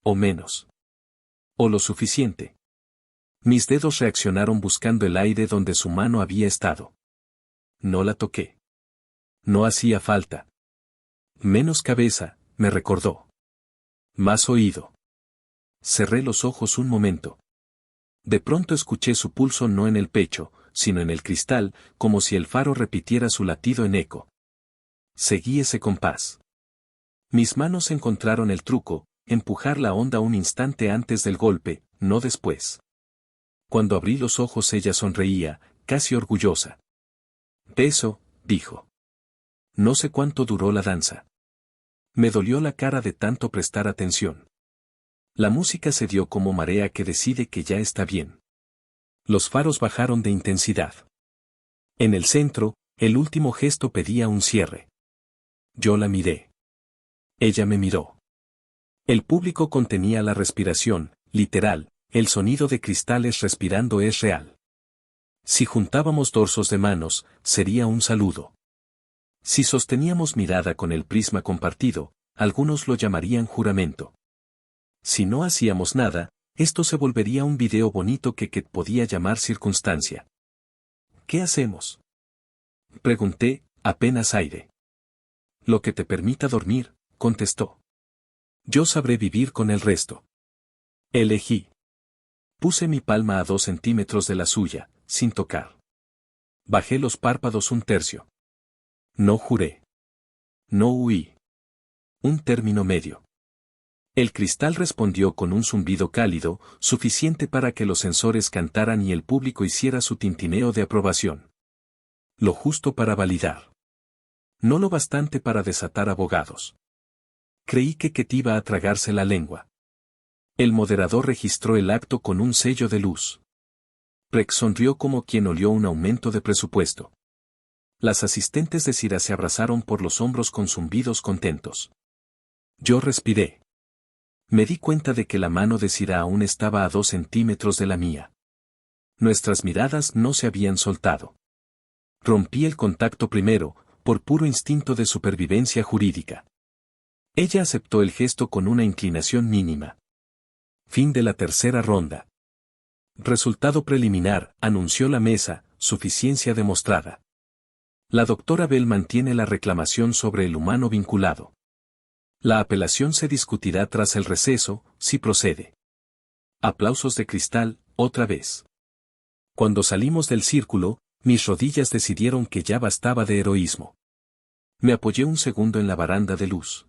O menos. O lo suficiente. Mis dedos reaccionaron buscando el aire donde su mano había estado. No la toqué. No hacía falta. Menos cabeza, me recordó. Más oído. Cerré los ojos un momento. De pronto escuché su pulso no en el pecho, sino en el cristal, como si el faro repitiera su latido en eco. Seguí ese compás. Mis manos encontraron el truco, empujar la onda un instante antes del golpe, no después. Cuando abrí los ojos ella sonreía, casi orgullosa. Eso, dijo. No sé cuánto duró la danza. Me dolió la cara de tanto prestar atención. La música se dio como marea que decide que ya está bien. Los faros bajaron de intensidad. En el centro, el último gesto pedía un cierre. Yo la miré. Ella me miró. El público contenía la respiración, literal, el sonido de cristales respirando es real. Si juntábamos dorsos de manos, sería un saludo. Si sosteníamos mirada con el prisma compartido, algunos lo llamarían juramento. Si no hacíamos nada, esto se volvería un video bonito que podía llamar circunstancia. ¿Qué hacemos? Pregunté, apenas aire. Lo que te permita dormir, contestó. Yo sabré vivir con el resto. Elegí. Puse mi palma a 2 centímetros de la suya, sin tocar. Bajé los párpados un tercio. No juré. No huí. Un término medio. El cristal respondió con un zumbido cálido, suficiente para que los sensores cantaran y el público hiciera su tintineo de aprobación. Lo justo para validar. No lo bastante para desatar abogados. Creí que iba a tragarse la lengua. El moderador registró el acto con un sello de luz. Prex sonrió como quien olió un aumento de presupuesto. Las asistentes de Cira se abrazaron por los hombros con zumbidos contentos. Yo respiré. Me di cuenta de que la mano de Cira aún estaba a 2 centímetros de la mía. Nuestras miradas no se habían soltado. Rompí el contacto primero, por puro instinto de supervivencia jurídica. Ella aceptó el gesto con una inclinación mínima. Fin de la tercera ronda. Resultado preliminar, anunció la mesa, suficiencia demostrada. La doctora Bell mantiene la reclamación sobre el humano vinculado. La apelación se discutirá tras el receso, si procede. Aplausos de cristal, otra vez. Cuando salimos del círculo, mis rodillas decidieron que ya bastaba de heroísmo. Me apoyé un segundo en la baranda de luz.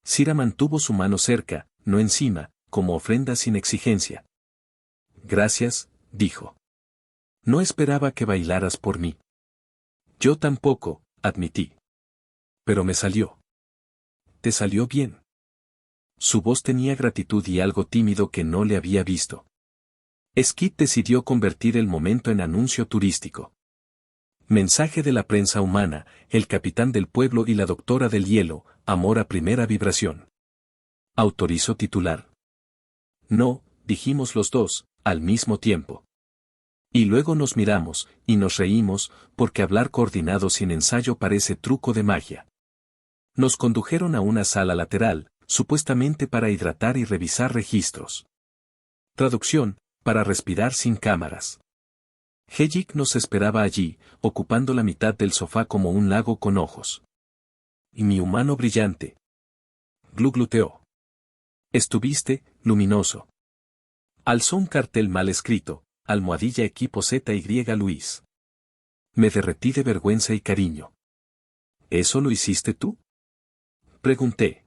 Cira mantuvo su mano cerca, no encima, como ofrenda sin exigencia. Gracias, dijo. No esperaba que bailaras por mí. Yo tampoco, admití. Pero me salió. ¿Te salió bien? Su voz tenía gratitud y algo tímido que no le había visto. Skid decidió convertir el momento en anuncio turístico. Mensaje de la prensa humana, el capitán del pueblo y la doctora del hielo, amor a primera vibración. ¿Autorizo titular? No, dijimos los dos, al mismo tiempo. Y luego nos miramos, y nos reímos, porque hablar coordinado sin ensayo parece truco de magia. Nos condujeron a una sala lateral, supuestamente para hidratar y revisar registros. Traducción, para respirar sin cámaras. Hejik nos esperaba allí, ocupando la mitad del sofá como un lago con ojos. Y mi humano brillante. Glugluteó. Estuviste, luminoso. Alzó un cartel mal escrito, almohadilla equipo ZY Luis. Me derretí de vergüenza y cariño. ¿Eso lo hiciste tú? Pregunté.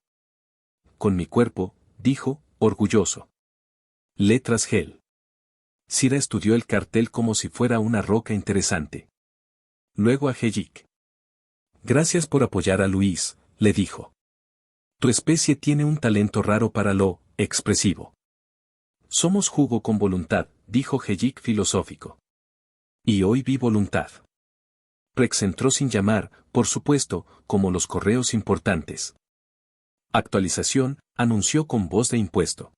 Con mi cuerpo, dijo, orgulloso. Letras gel. Cira estudió el cartel como si fuera una roca interesante. Luego a Hejik. Gracias por apoyar a Luis, le dijo. Tu especie tiene un talento raro para lo expresivo. Somos jugo con voluntad, dijo Hejik filosófico. Y hoy vi voluntad. Prex entró sin llamar, por supuesto, como los correos importantes. Actualización, anunció con voz de impuesto.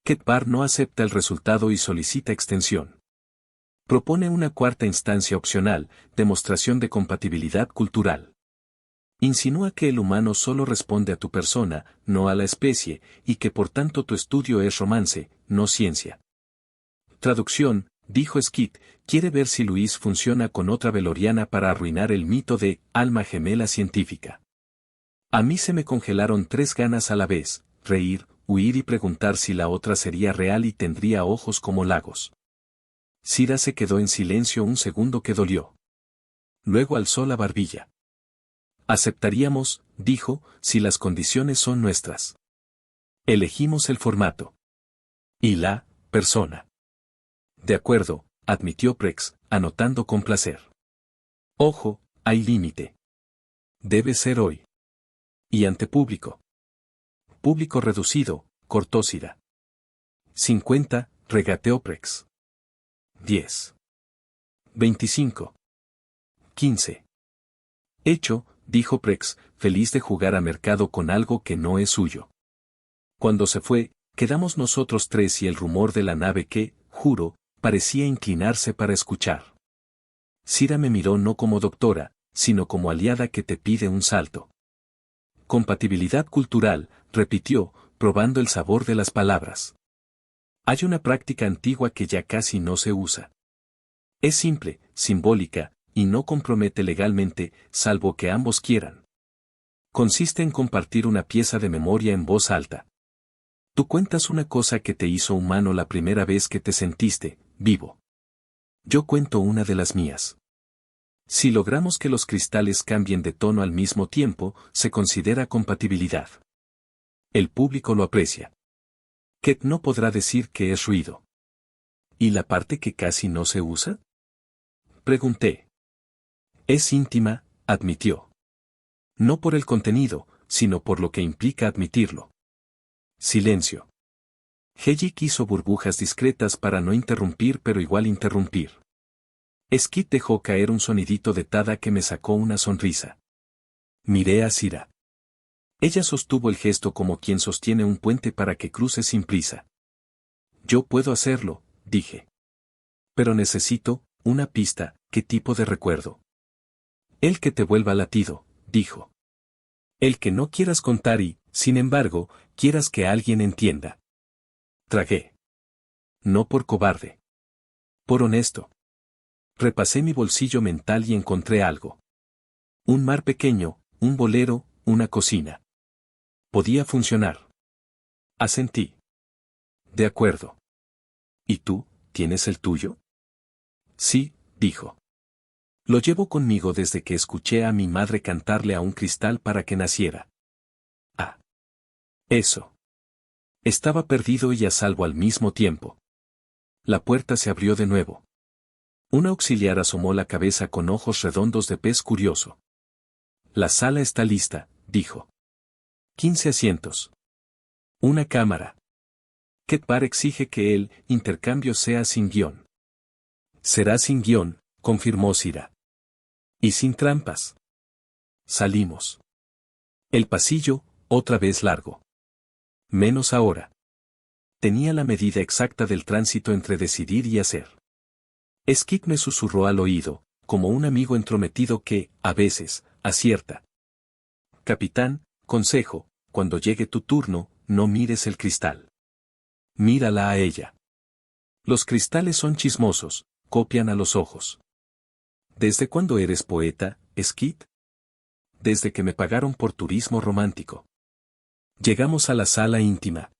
Ketbar no acepta el resultado y solicita extensión. Propone una cuarta instancia opcional, demostración de compatibilidad cultural. Insinúa que el humano solo responde a tu persona, no a la especie, y que por tanto tu estudio es romance, no ciencia. Traducción, dijo Skid, quiere ver si Luis funciona con otra veloriana para arruinar el mito de alma gemela científica. A mí se me congelaron 3 ganas a la vez: reír, huir y preguntar si la otra sería real y tendría ojos como lagos. Sira se quedó en silencio un segundo que dolió. Luego alzó la barbilla. Aceptaríamos, dijo, si las condiciones son nuestras. Elegimos el formato. Y la persona. De acuerdo, admitió Prex, anotando con placer. Ojo, hay límite. Debe ser hoy. Y ante público. Público reducido, cortó Sira. 50, regateó Prex. 10. 25. 15. Hecho, dijo Prex, feliz de jugar a mercado con algo que no es suyo. Cuando se fue, quedamos nosotros 3 y el rumor de la nave que, juro, parecía inclinarse para escuchar. Sira me miró no como doctora, sino como aliada que te pide un salto. Compatibilidad cultural, repitió, probando el sabor de las palabras. Hay una práctica antigua que ya casi no se usa. Es simple, simbólica, y no compromete legalmente, salvo que ambos quieran. Consiste en compartir una pieza de memoria en voz alta. Tú cuentas una cosa que te hizo humano la primera vez que te sentiste vivo. Yo cuento una de las mías. Si logramos que los cristales cambien de tono al mismo tiempo, se considera compatibilidad. El público lo aprecia. Ket no podrá decir que es ruido. ¿Y la parte que casi no se usa? Pregunté. Es íntima, admitió. No por el contenido, sino por lo que implica admitirlo. Silencio. Hellick hizo burbujas discretas para no interrumpir, pero igual interrumpir. Skid dejó caer un sonidito de tada que me sacó una sonrisa. Miré a Sira. Ella sostuvo el gesto como quien sostiene un puente para que cruce sin prisa. Yo puedo hacerlo, dije. Pero necesito una pista. ¿Qué tipo de recuerdo? El que te vuelva latido, dijo. El que no quieras contar y, sin embargo, quieras que alguien entienda. Tragué. No por cobarde. Por honesto. Repasé mi bolsillo mental y encontré algo. Un mar pequeño, un bolero, una cocina. Podía funcionar. Asentí. De acuerdo. ¿Y tú, tienes el tuyo? Sí, dijo. Lo llevo conmigo desde que escuché a mi madre cantarle a un cristal para que naciera. Ah. Eso. Estaba perdido y a salvo al mismo tiempo. La puerta se abrió de nuevo. Un auxiliar asomó la cabeza con ojos redondos de pez curioso. La sala está lista, dijo. 15 asientos. Una cámara. Ketbar exige que el intercambio sea sin guión. Será sin guión, confirmó Sira. Y sin trampas. Salimos. El pasillo, otra vez largo. Menos ahora. Tenía la medida exacta del tránsito entre decidir y hacer. Skid me susurró al oído, como un amigo entrometido que, a veces, acierta. Capitán, consejo, cuando llegue tu turno, no mires el cristal. Mírala a ella. Los cristales son chismosos, copian a los ojos. ¿Desde cuándo eres poeta, Skid? Desde que me pagaron por turismo romántico. Llegamos a la sala íntima.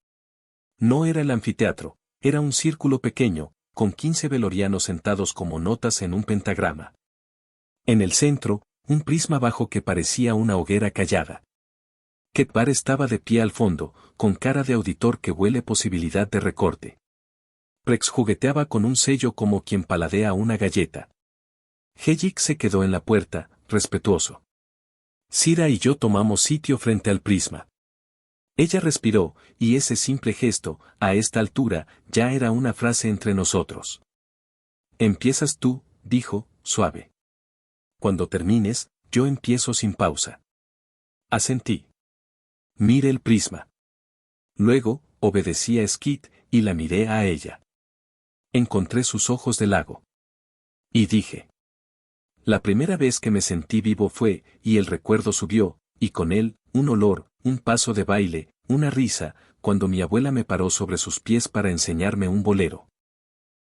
No era el anfiteatro, era un círculo pequeño, con 15 velorianos sentados como notas en un pentagrama. En el centro, un prisma bajo que parecía una hoguera callada. Ketbar estaba de pie al fondo, con cara de auditor que huele posibilidad de recorte. Prex jugueteaba con un sello como quien paladea una galleta. Hellick se quedó en la puerta, respetuoso. Sira y yo tomamos sitio frente al prisma. Ella respiró, y ese simple gesto, a esta altura, ya era una frase entre nosotros. Empiezas tú, dijo, suave. Cuando termines, yo empiezo sin pausa. Asentí. Mire el prisma. Luego, obedecí a Skid, y la miré a ella. Encontré sus ojos de lago. Y dije. La primera vez que me sentí vivo fue, y el recuerdo subió, y con él, un olor, un paso de baile, una risa, cuando mi abuela me paró sobre sus pies para enseñarme un bolero.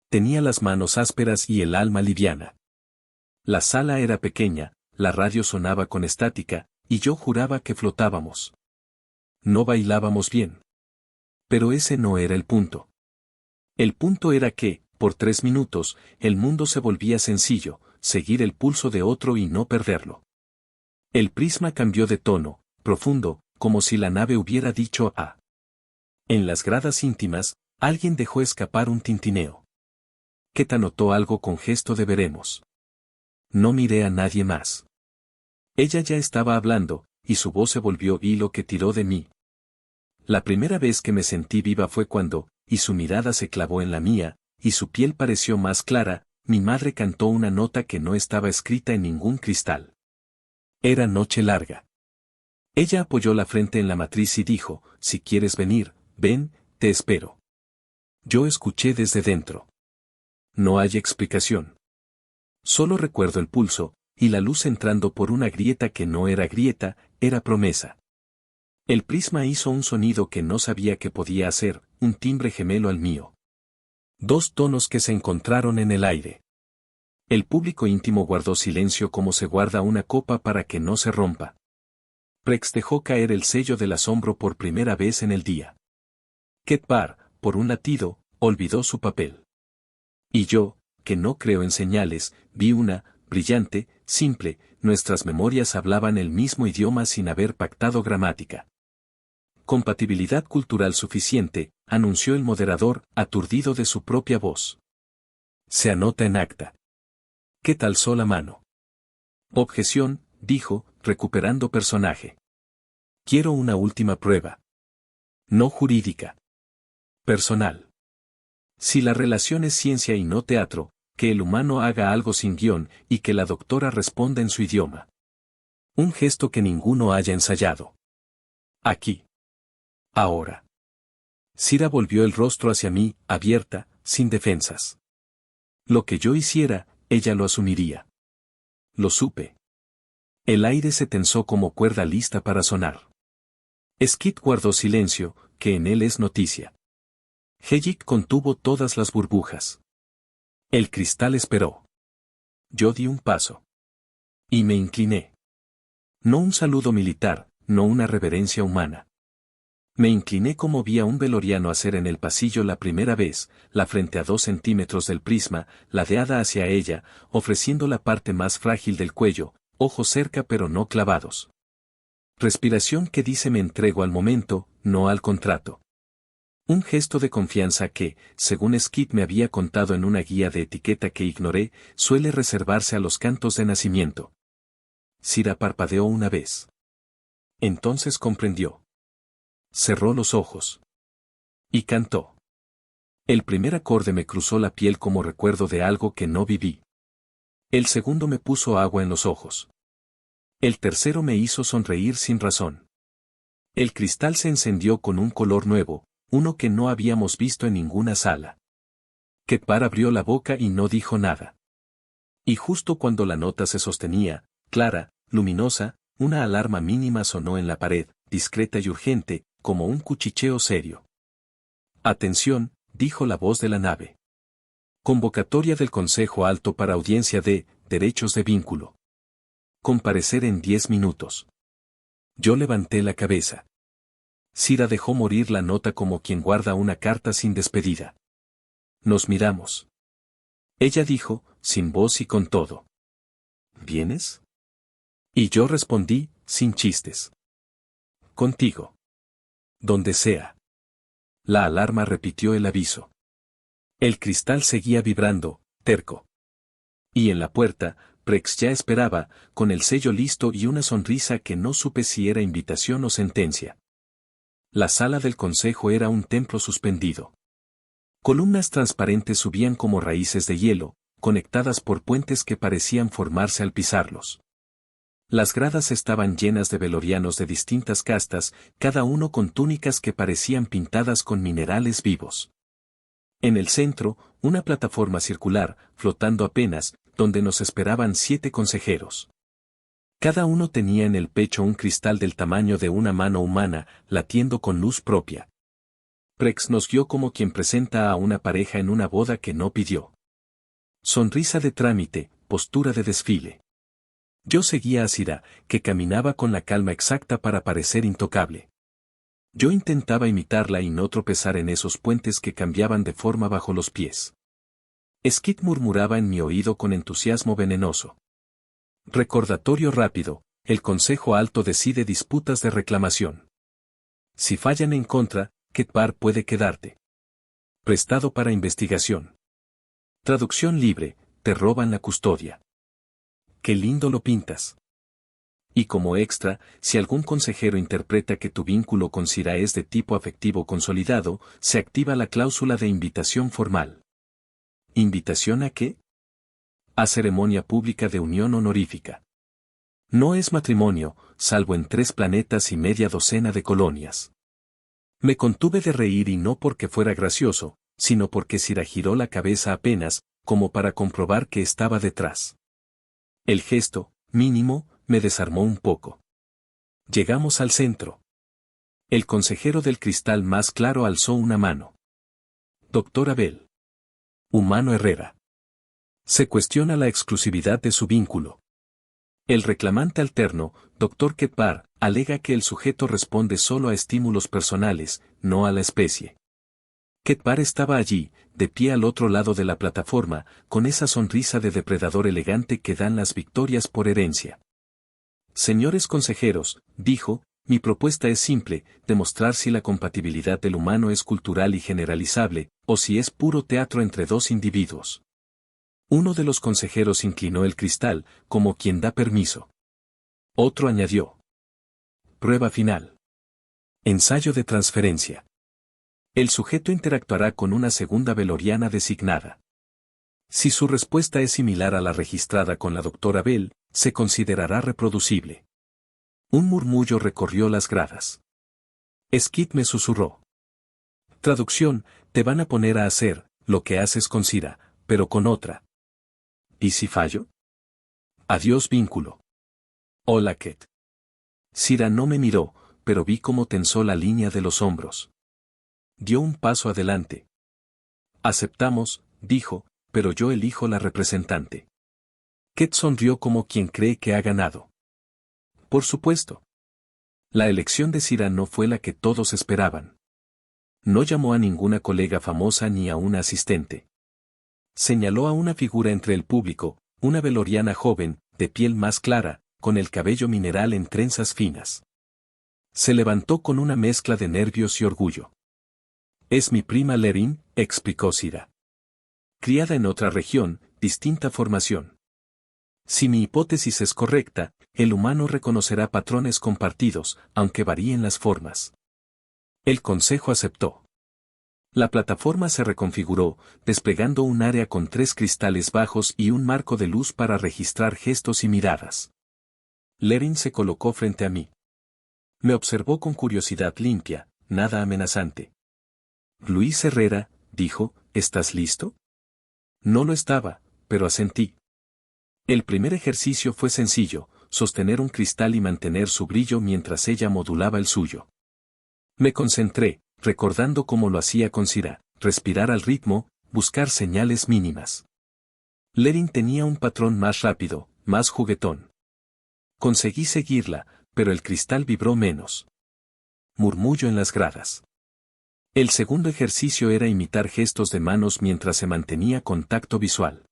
Tenía las manos ásperas y el alma liviana. La sala era pequeña, la radio sonaba con estática, y yo juraba que flotábamos. No bailábamos bien. Pero ese no era el punto. El punto era que, por 3 minutos, el mundo se volvía sencillo, seguir el pulso de otro y no perderlo. El prisma cambió de tono, profundo, como si la nave hubiera dicho «ah». En las gradas íntimas, alguien dejó escapar un tintineo. Keta notó algo con gesto de veremos. No miré a nadie más. Ella ya estaba hablando, y su voz se volvió hilo que tiró de mí. La primera vez que me sentí viva fue cuando, y su mirada se clavó en la mía, y su piel pareció más clara, mi madre cantó una nota que no estaba escrita en ningún cristal. Era noche larga. Ella apoyó la frente en la matriz y dijo, si quieres venir, ven, te espero. Yo escuché desde dentro. No hay explicación. Solo recuerdo el pulso, y la luz entrando por una grieta que no era grieta, era promesa. El prisma hizo un sonido que no sabía que podía hacer, un timbre gemelo al mío. 2 tonos que se encontraron en el aire. El público íntimo guardó silencio como se guarda una copa para que no se rompa. Prex dejó caer el sello del asombro por primera vez en el día. Ketpar, por un latido, olvidó su papel. Y yo, que no creo en señales, vi una, brillante, simple, nuestras memorias hablaban el mismo idioma sin haber pactado gramática. Compatibilidad cultural suficiente, anunció el moderador, aturdido de su propia voz. Se anota en acta. Ket alzó la mano. Objeción, dijo, recuperando personaje. Quiero una última prueba. No jurídica. Personal. Si la relación es ciencia y no teatro, que el humano haga algo sin guión y que la doctora responda en su idioma. Un gesto que ninguno haya ensayado. Aquí. Ahora. Sira volvió el rostro hacia mí, abierta, sin defensas. Lo que yo hiciera, ella lo asumiría. Lo supe. El aire se tensó como cuerda lista para sonar. Skid guardó silencio, que en él es noticia. Hejik contuvo todas las burbujas. El cristal esperó. Yo di un paso. Y me incliné. No un saludo militar, no una reverencia humana. Me incliné como vi a un veloriano hacer en el pasillo la primera vez, la frente a 2 centímetros del prisma, ladeada hacia ella, ofreciendo la parte más frágil del cuello, ojos cerca pero no clavados. Respiración que dice me entrego al momento, no al contrato. Un gesto de confianza que, según Skid me había contado en una guía de etiqueta que ignoré, suele reservarse a los cantos de nacimiento. Sira parpadeó una vez. Entonces comprendió. Cerró los ojos. Y cantó. El primer acorde me cruzó la piel como recuerdo de algo que no viví. El segundo me puso agua en los ojos. El tercero me hizo sonreír sin razón. El cristal se encendió con un color nuevo, uno que no habíamos visto en ninguna sala. Ketpar abrió la boca y no dijo nada. Y justo cuando la nota se sostenía, clara, luminosa, una alarma mínima sonó en la pared, discreta y urgente, como un cuchicheo serio. Atención, dijo la voz de la nave. Convocatoria del Consejo Alto para audiencia de derechos de vínculo. Comparecer en 10 minutos. Yo levanté la cabeza. Sira dejó morir la nota como quien guarda una carta sin despedida. Nos miramos. Ella dijo, sin voz y con todo. ¿Vienes? Y yo respondí, sin chistes. Contigo. Donde sea. La alarma repitió el aviso. El cristal seguía vibrando, terco. Y en la puerta, Prex ya esperaba, con el sello listo y una sonrisa que no supe si era invitación o sentencia. La sala del consejo era un templo suspendido. Columnas transparentes subían como raíces de hielo, conectadas por puentes que parecían formarse al pisarlos. Las gradas estaban llenas de velorianos de distintas castas, cada uno con túnicas que parecían pintadas con minerales vivos. En el centro, una plataforma circular, flotando apenas, donde nos esperaban 7 consejeros. Cada uno tenía en el pecho un cristal del tamaño de una mano humana, latiendo con luz propia. Prex nos guió como quien presenta a una pareja en una boda que no pidió. Sonrisa de trámite, postura de desfile. Yo seguía a Sira, que caminaba con la calma exacta para parecer intocable. Yo intentaba imitarla y no tropezar en esos puentes que cambiaban de forma bajo los pies. Skid murmuraba en mi oído con entusiasmo venenoso. Recordatorio rápido, el Consejo Alto decide disputas de reclamación. Si fallan en contra, Ketbar puede quedarte prestado para investigación. Traducción libre, te roban la custodia. Qué lindo lo pintas. Y como extra, si algún consejero interpreta que tu vínculo con Sira es de tipo afectivo consolidado, se activa la cláusula de invitación formal. ¿Invitación a qué? A ceremonia pública de unión honorífica. No es matrimonio, salvo en 3 planetas y media docena de colonias. Me contuve de reír y no porque fuera gracioso, sino porque Sira giró la cabeza apenas, como para comprobar que estaba detrás. El gesto, mínimo, me desarmó un poco. Llegamos al centro. El consejero del cristal más claro alzó una mano. Doctor Abel. Humano Herrera. Se cuestiona la exclusividad de su vínculo. El reclamante alterno, Dr. Ketbar, alega que el sujeto responde solo a estímulos personales, no a la especie. Ketbar estaba allí, de pie al otro lado de la plataforma, con esa sonrisa de depredador elegante que dan las victorias por herencia. Señores consejeros, dijo, mi propuesta es simple, demostrar si la compatibilidad del humano es cultural y generalizable, o si es puro teatro entre 2 individuos. Uno de los consejeros inclinó el cristal, como quien da permiso. Otro añadió. Prueba final. Ensayo de transferencia. El sujeto interactuará con una segunda veloriana designada. Si su respuesta es similar a la registrada con la doctora Bell, se considerará reproducible. Un murmullo recorrió las gradas. Skid me susurró. Traducción, te van a poner a hacer lo que haces con Sira, pero con otra. ¿Y si fallo? Adiós vínculo. Hola Ket. Sira no me miró, pero vi cómo tensó la línea de los hombros. Dio un paso adelante. Aceptamos, dijo, pero yo elijo la representante. Ket sonrió como quien cree que ha ganado. Por supuesto. La elección de Sira no fue la que todos esperaban. No llamó a ninguna colega famosa ni a una asistente. Señaló a una figura entre el público, una veloriana joven, de piel más clara, con el cabello mineral en trenzas finas. Se levantó con una mezcla de nervios y orgullo. Es mi prima Lerin, explicó Sira. Criada en otra región, distinta formación. Si mi hipótesis es correcta, el humano reconocerá patrones compartidos, aunque varíen las formas. El consejo aceptó. La plataforma se reconfiguró, desplegando un área con 3 cristales bajos y un marco de luz para registrar gestos y miradas. Lerin se colocó frente a mí. Me observó con curiosidad limpia, nada amenazante. Luis Herrera, dijo, ¿estás listo? No lo estaba, pero asentí. El primer ejercicio fue sencillo, sostener un cristal y mantener su brillo mientras ella modulaba el suyo. Me concentré, recordando cómo lo hacía con Sira, respirar al ritmo, buscar señales mínimas. Lerin tenía un patrón más rápido, más juguetón. Conseguí seguirla, pero el cristal vibró menos. Murmullo en las gradas. El segundo ejercicio era imitar gestos de manos mientras se mantenía contacto visual.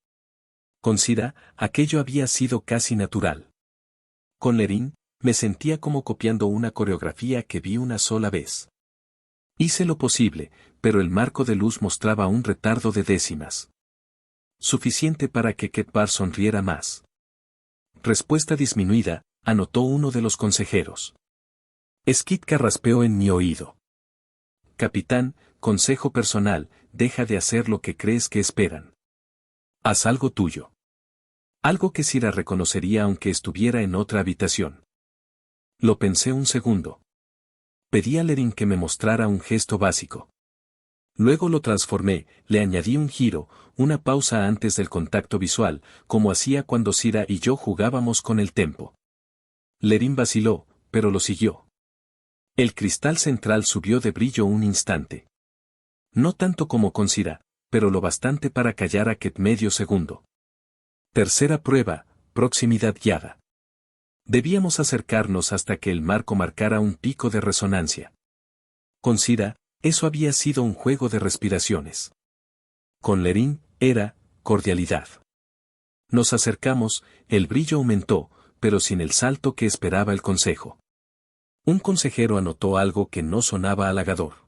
Con Sira, aquello había sido casi natural. Con Lerin, me sentía como copiando una coreografía que vi una sola vez. Hice lo posible, pero el marco de luz mostraba un retardo de décimas. Suficiente para que Ketbar sonriera más. Respuesta disminuida, anotó uno de los consejeros. Skid carraspeó en mi oído. Capitán, consejo personal, deja de hacer lo que crees que esperan. Haz algo tuyo. Algo que Sira reconocería aunque estuviera en otra habitación. Lo pensé un segundo. Pedí a Lerin que me mostrara un gesto básico. Luego lo transformé, le añadí un giro, una pausa antes del contacto visual, como hacía cuando Sira y yo jugábamos con el tempo. Lerin vaciló, pero lo siguió. El cristal central subió de brillo un instante. No tanto como con Sira, pero lo bastante para callar a Ket medio segundo. Tercera prueba, proximidad guiada. Debíamos acercarnos hasta que el marco marcara un pico de resonancia. Con Sira, eso había sido un juego de respiraciones. Con Lerín, era cordialidad. Nos acercamos, el brillo aumentó, pero sin el salto que esperaba el consejo. Un consejero anotó algo que no sonaba halagador.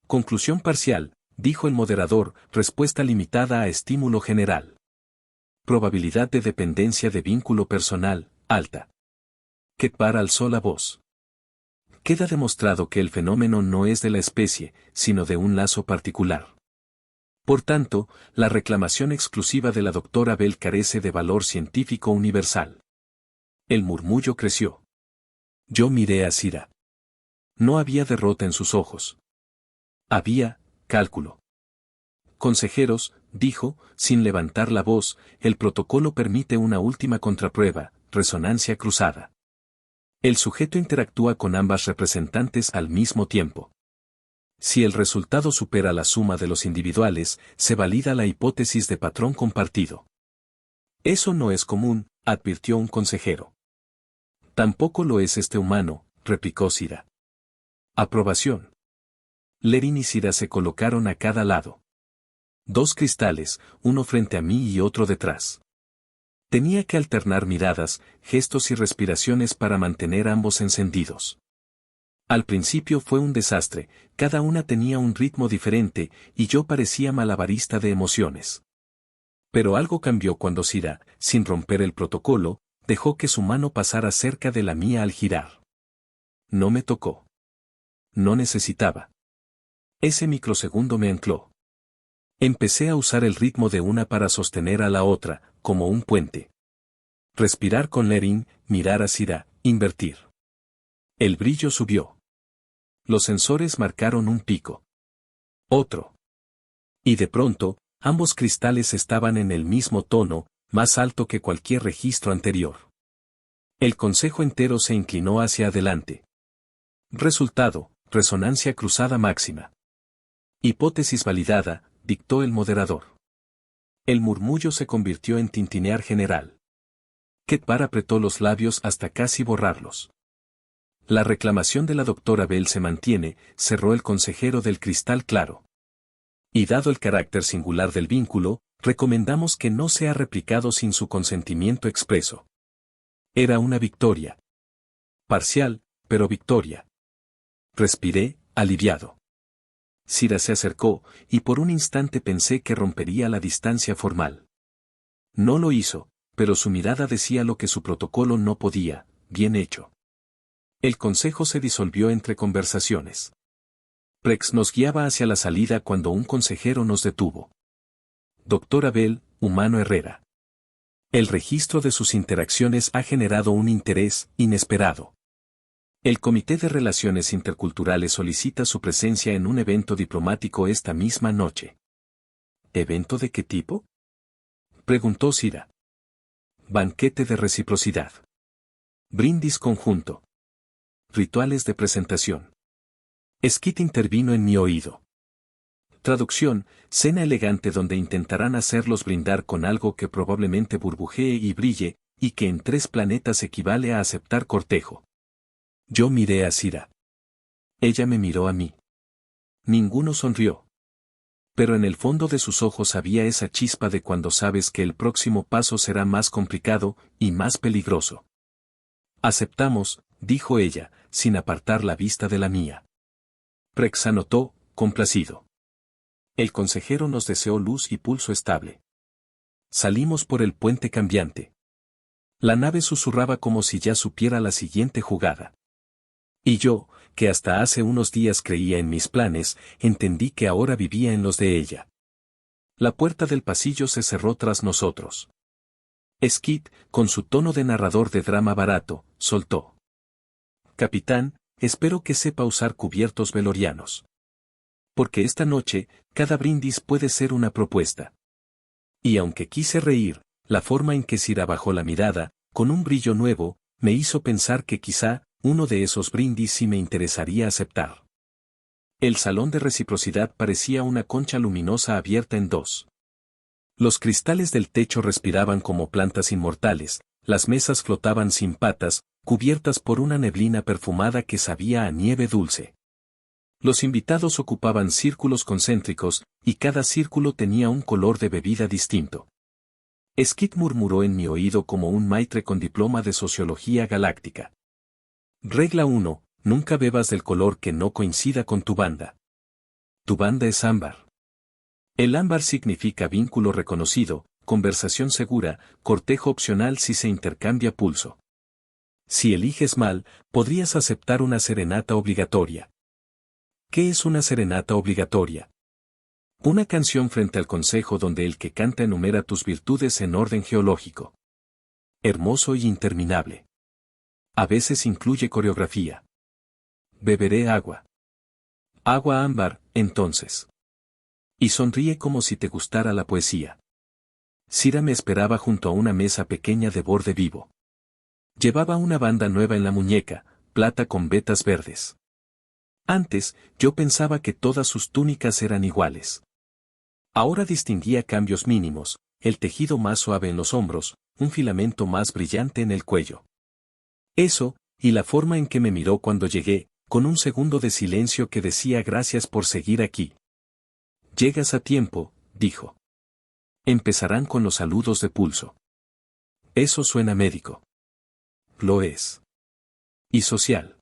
Conclusión parcial, dijo el moderador, respuesta limitada a estímulo general. Probabilidad de dependencia de vínculo personal, alta. Ketbar alzó la voz. Queda demostrado que el fenómeno no es de la especie, sino de un lazo particular. Por tanto, la reclamación exclusiva de la doctora Bell carece de valor científico universal. El murmullo creció. Yo miré a Sira. No había derrota en sus ojos. Había cálculo. Consejeros, dijo, sin levantar la voz, el protocolo permite una última contraprueba, resonancia cruzada. El sujeto interactúa con ambas representantes al mismo tiempo. Si el resultado supera la suma de los individuales, se valida la hipótesis de patrón compartido. Eso no es común, advirtió un consejero. Tampoco lo es este humano, replicó Sira. Aprobación. Lerín y Sira se colocaron a cada lado. 2 cristales, uno frente a mí y otro detrás. Tenía que alternar miradas, gestos y respiraciones para mantener ambos encendidos. Al principio fue un desastre, cada una tenía un ritmo diferente, y yo parecía malabarista de emociones. Pero algo cambió cuando Sira, sin romper el protocolo, dejó que su mano pasara cerca de la mía al girar. No me tocó. No necesitaba. Ese microsegundo me ancló. Empecé a usar el ritmo de una para sostener a la otra, como un puente. Respirar con Lerín, mirar a Sira, invertir. El brillo subió. Los sensores marcaron un pico. Otro. Y de pronto, ambos cristales estaban en el mismo tono, más alto que cualquier registro anterior. El consejo entero se inclinó hacia adelante. Resultado, resonancia cruzada máxima. Hipótesis validada, dictó el moderador. El murmullo se convirtió en tintinear general. Ketbar apretó los labios hasta casi borrarlos. La reclamación de la doctora Bell se mantiene, cerró el consejero del cristal claro. Y dado el carácter singular del vínculo, recomendamos que no sea replicado sin su consentimiento expreso. Era una victoria. Parcial, pero victoria. Respiré, aliviado. Sira se acercó, y por un instante pensé que rompería la distancia formal. No lo hizo, pero su mirada decía lo que su protocolo no podía, bien hecho. El consejo se disolvió entre conversaciones. Prex nos guiaba hacia la salida cuando un consejero nos detuvo. Doctora Bell, humano Herrera. El registro de sus interacciones ha generado un interés inesperado. El Comité de Relaciones Interculturales solicita su presencia en un evento diplomático esta misma noche. ¿Evento de qué tipo?, preguntó Sira. Banquete de reciprocidad. Brindis conjunto. Rituales de presentación. Skid intervino en mi oído. Traducción, cena elegante donde intentarán hacerlos brindar con algo que probablemente burbujee y brille, y que en 3 planetas equivale a aceptar cortejo. Yo miré a Sira. Ella me miró a mí. Ninguno sonrió. Pero en el fondo de sus ojos había esa chispa de cuando sabes que el próximo paso será más complicado y más peligroso. Aceptamos, dijo ella, sin apartar la vista de la mía. Prex anotó, complacido. El consejero nos deseó luz y pulso estable. Salimos por el puente cambiante. La nave susurraba como si ya supiera la siguiente jugada. Y yo, que hasta hace unos días creía en mis planes, entendí que ahora vivía en los de ella. La puerta del pasillo se cerró tras nosotros. Skid, con su tono de narrador de drama barato, soltó. Capitán, espero que sepa usar cubiertos velorianos. Porque esta noche, cada brindis puede ser una propuesta. Y aunque quise reír, la forma en que Sira bajó la mirada, con un brillo nuevo, me hizo pensar que quizá, uno de esos brindis sí me interesaría aceptar. El salón de reciprocidad parecía una concha luminosa abierta en 2. Los cristales del techo respiraban como plantas inmortales, Las mesas flotaban sin patas, cubiertas por una neblina perfumada que sabía a nieve dulce. Los invitados ocupaban círculos concéntricos, y cada círculo tenía un color de bebida distinto. Skid murmuró en mi oído como un maitre con diploma de Sociología Galáctica. Regla 1. Nunca bebas del color que no coincida con tu banda. Tu banda es ámbar. El ámbar significa vínculo reconocido, conversación segura, cortejo opcional si se intercambia pulso. Si eliges mal, podrías aceptar una serenata obligatoria. ¿Qué es una serenata obligatoria? Una canción frente al consejo donde el que canta enumera tus virtudes en orden geológico. Hermoso y interminable. A veces incluye coreografía. Beberé agua. Agua ámbar, entonces. Y sonríe como si te gustara la poesía. Sira me esperaba junto a una mesa pequeña de borde vivo. Llevaba una banda nueva en la muñeca, plata con vetas verdes. Antes, yo pensaba que todas sus túnicas eran iguales. Ahora distinguía cambios mínimos, el tejido más suave en los hombros, un filamento más brillante en el cuello. Eso, y la forma en que me miró cuando llegué, con un segundo de silencio que decía gracias por seguir aquí. Llegas a tiempo, dijo. Empezarán con los saludos de pulso. Eso suena médico. Lo es. Y social.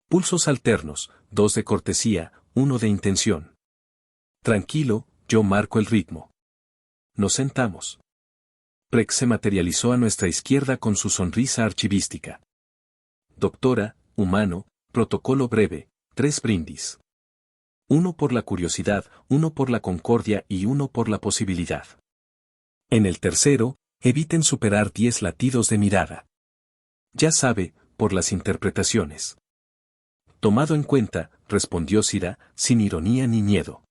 Pulsos alternos, 2 de cortesía, 1 de intención. Tranquilo, yo marco el ritmo. Nos sentamos. Prex se materializó a nuestra izquierda con su sonrisa archivística. Doctora, humano, protocolo breve, 3 brindis. 1 por la curiosidad, 1 por la concordia y 1 por la posibilidad. En el tercero, eviten superar 10 latidos de mirada. Ya sabe, por las interpretaciones. Tomado en cuenta, respondió Sira, sin ironía ni miedo.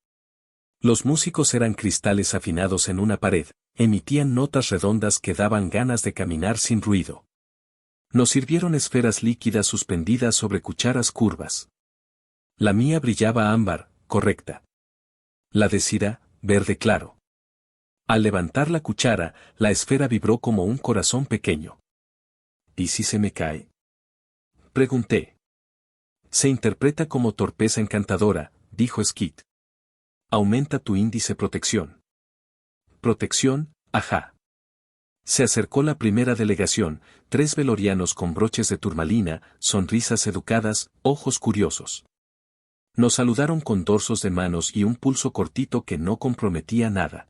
Los músicos eran cristales afinados en una pared, emitían notas redondas que daban ganas de caminar sin ruido. Nos sirvieron esferas líquidas suspendidas sobre cucharas curvas. La mía brillaba ámbar, correcta. La de Sira, verde claro. Al levantar la cuchara, la esfera vibró como un corazón pequeño. ¿Y si se me cae? Pregunté. Se interpreta como torpeza encantadora, dijo Skid. Aumenta tu índice protección. Protección, ajá. Se acercó la primera delegación, 3 velorianos con broches de turmalina, sonrisas educadas, ojos curiosos. Nos saludaron con dorsos de manos y un pulso cortito que no comprometía nada.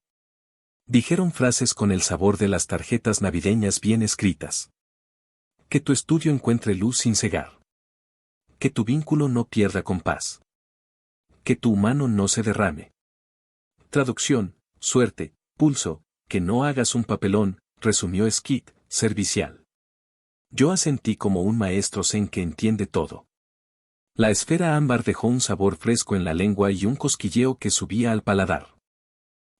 Dijeron frases con el sabor de las tarjetas navideñas bien escritas. Que tu estudio encuentre luz sin cegar. Que tu vínculo no pierda compás. Que tu humano no se derrame. Traducción, suerte, pulso, que no hagas un papelón, resumió Skid, servicial. Yo asentí como un maestro zen que entiende todo. La esfera ámbar dejó un sabor fresco en la lengua y un cosquilleo que subía al paladar.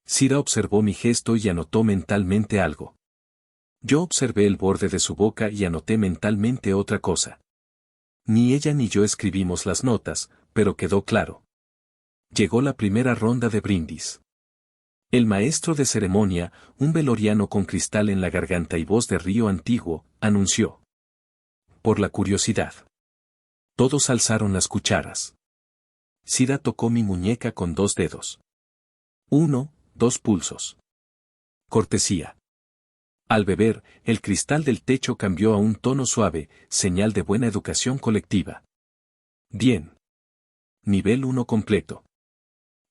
Sira observó mi gesto y anotó mentalmente algo. Yo observé el borde de su boca y anoté mentalmente otra cosa. Ni ella ni yo escribimos las notas, pero quedó claro. Llegó la primera ronda de brindis. El maestro de ceremonia, un veloriano con cristal en la garganta y voz de río antiguo, anunció. Por la curiosidad. Todos alzaron las cucharas. Sira tocó mi muñeca con 2 dedos. 1, 2 pulsos. Cortesía. Al beber, el cristal del techo cambió a un tono suave, señal de buena educación colectiva. Bien. Nivel 1 completo.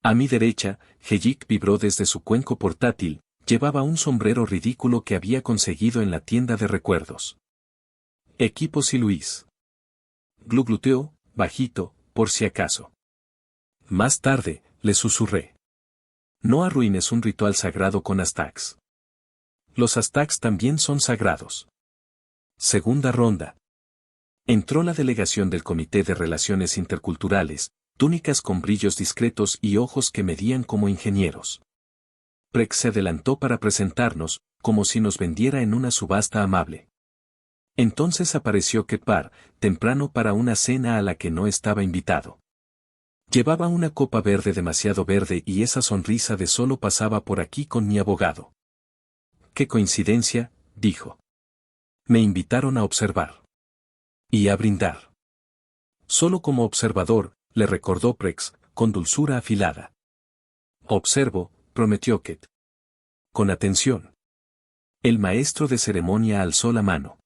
A mi derecha, Heyik vibró desde su cuenco portátil, llevaba un sombrero ridículo que había conseguido en la tienda de recuerdos. Equipos y Luis. Gluteó, bajito, por si acaso. Más tarde, le susurré. No arruines un ritual sagrado con Aztacs. Los Aztacs también son sagrados. Segunda ronda. Entró la delegación del Comité de Relaciones Interculturales, túnicas con brillos discretos y ojos que medían como ingenieros. Prex se adelantó para presentarnos, como si nos vendiera en una subasta amable. Entonces apareció Kepar, temprano para una cena a la que no estaba invitado. Llevaba una copa verde demasiado verde y esa sonrisa de solo pasaba por aquí con mi abogado. «Qué coincidencia», dijo. Me invitaron a observar. Y a brindar. Solo como observador, le recordó Prex, con dulzura afilada. Observo, prometió Ket. Con atención. El maestro de ceremonia alzó la mano.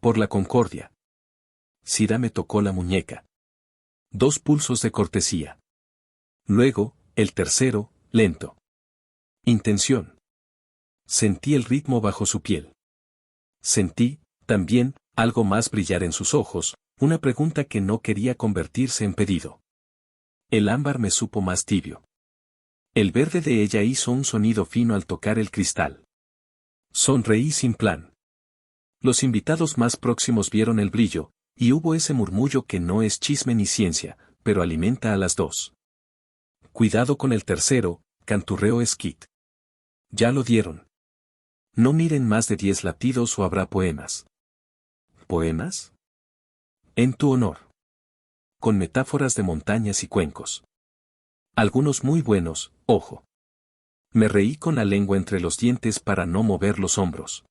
Por la concordia. Sira me tocó la muñeca. 2 pulsos de cortesía. Luego, el tercero, lento. Intención. Sentí el ritmo bajo su piel. Sentí, también, algo más brillar en sus ojos, una pregunta que no quería convertirse en pedido. El ámbar me supo más tibio. El verde de ella hizo un sonido fino al tocar el cristal. Sonreí sin plan. Los invitados más próximos vieron el brillo, y hubo ese murmullo que no es chisme ni ciencia, pero alimenta a las dos. Cuidado con el tercero, canturreó Skid. Ya lo dieron. No miren más de 10 latidos o habrá poemas. ¿Poemas? En tu honor. Con metáforas de montañas y cuencos. Algunos muy buenos, ojo. Me reí con la lengua entre los dientes para no mover los hombros.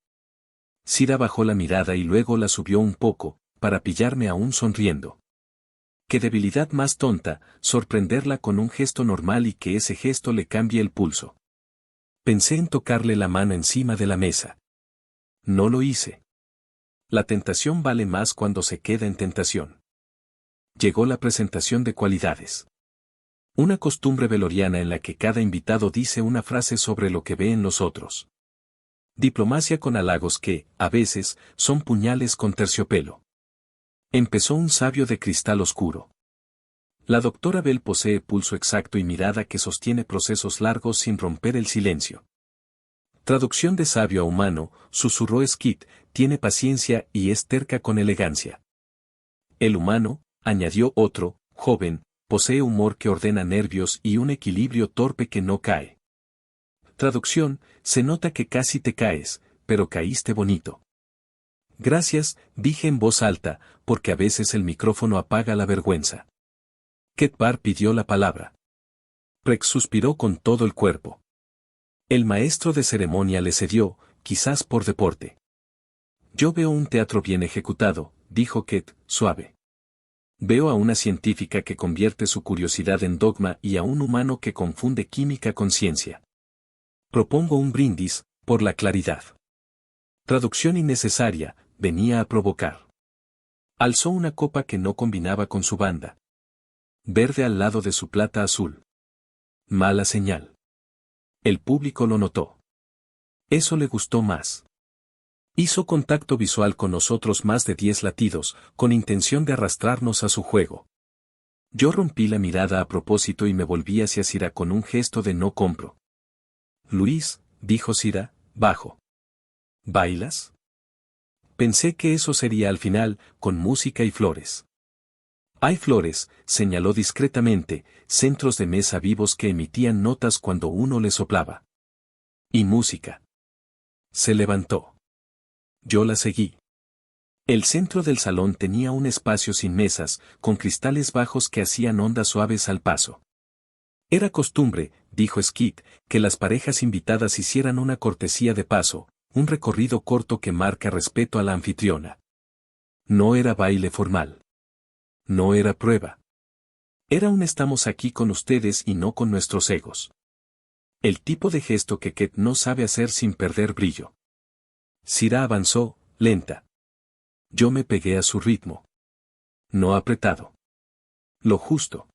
Sira bajó la mirada y luego la subió un poco, para pillarme aún sonriendo. Qué debilidad más tonta, sorprenderla con un gesto normal y que ese gesto le cambie el pulso. Pensé en tocarle la mano encima de la mesa. No lo hice. La tentación vale más cuando se queda en tentación. Llegó la presentación de cualidades. Una costumbre veloriana en la que cada invitado dice una frase sobre lo que ve en los otros. Diplomacia con halagos que, a veces, son puñales con terciopelo. Empezó un sabio de cristal oscuro. La doctora Bell posee pulso exacto y mirada que sostiene procesos largos sin romper el silencio. Traducción de sabio a humano, susurró Skid, tiene paciencia y es terca con elegancia. El humano, añadió otro, joven, posee humor que ordena nervios y un equilibrio torpe que no cae. Traducción, se nota que casi te caes, pero caíste bonito. Gracias, dije en voz alta, porque a veces el micrófono apaga la vergüenza. Ketbar pidió la palabra. Prex suspiró con todo el cuerpo. El maestro de ceremonia le cedió, quizás por deporte. Yo veo un teatro bien ejecutado, dijo Ket, suave. Veo a una científica que convierte su curiosidad en dogma y a un humano que confunde química con ciencia. Propongo un brindis, por la claridad. Traducción innecesaria, venía a provocar. Alzó una copa que no combinaba con su banda. Verde al lado de su plata azul. Mala señal. El público lo notó. Eso le gustó más. Hizo contacto visual con nosotros más de 10 latidos, con intención de arrastrarnos a su juego. Yo rompí la mirada a propósito y me volví hacia Sira con un gesto de no compro. Luis, dijo Sira, bajo. ¿Bailas? Pensé que eso sería al final, con música y flores. Hay flores, señaló discretamente, centros de mesa vivos que emitían notas cuando uno les soplaba. Y música. Se levantó. Yo la seguí. El centro del salón tenía un espacio sin mesas, con cristales bajos que hacían ondas suaves al paso. Era costumbre, dijo Skid, que las parejas invitadas hicieran una cortesía de paso, un recorrido corto que marca respeto a la anfitriona. No era baile formal. No era prueba. Era un estamos aquí con ustedes y no con nuestros egos. El tipo de gesto que Ket no sabe hacer sin perder brillo. Sira avanzó, lenta. Yo me pegué a su ritmo. No apretado. Lo justo.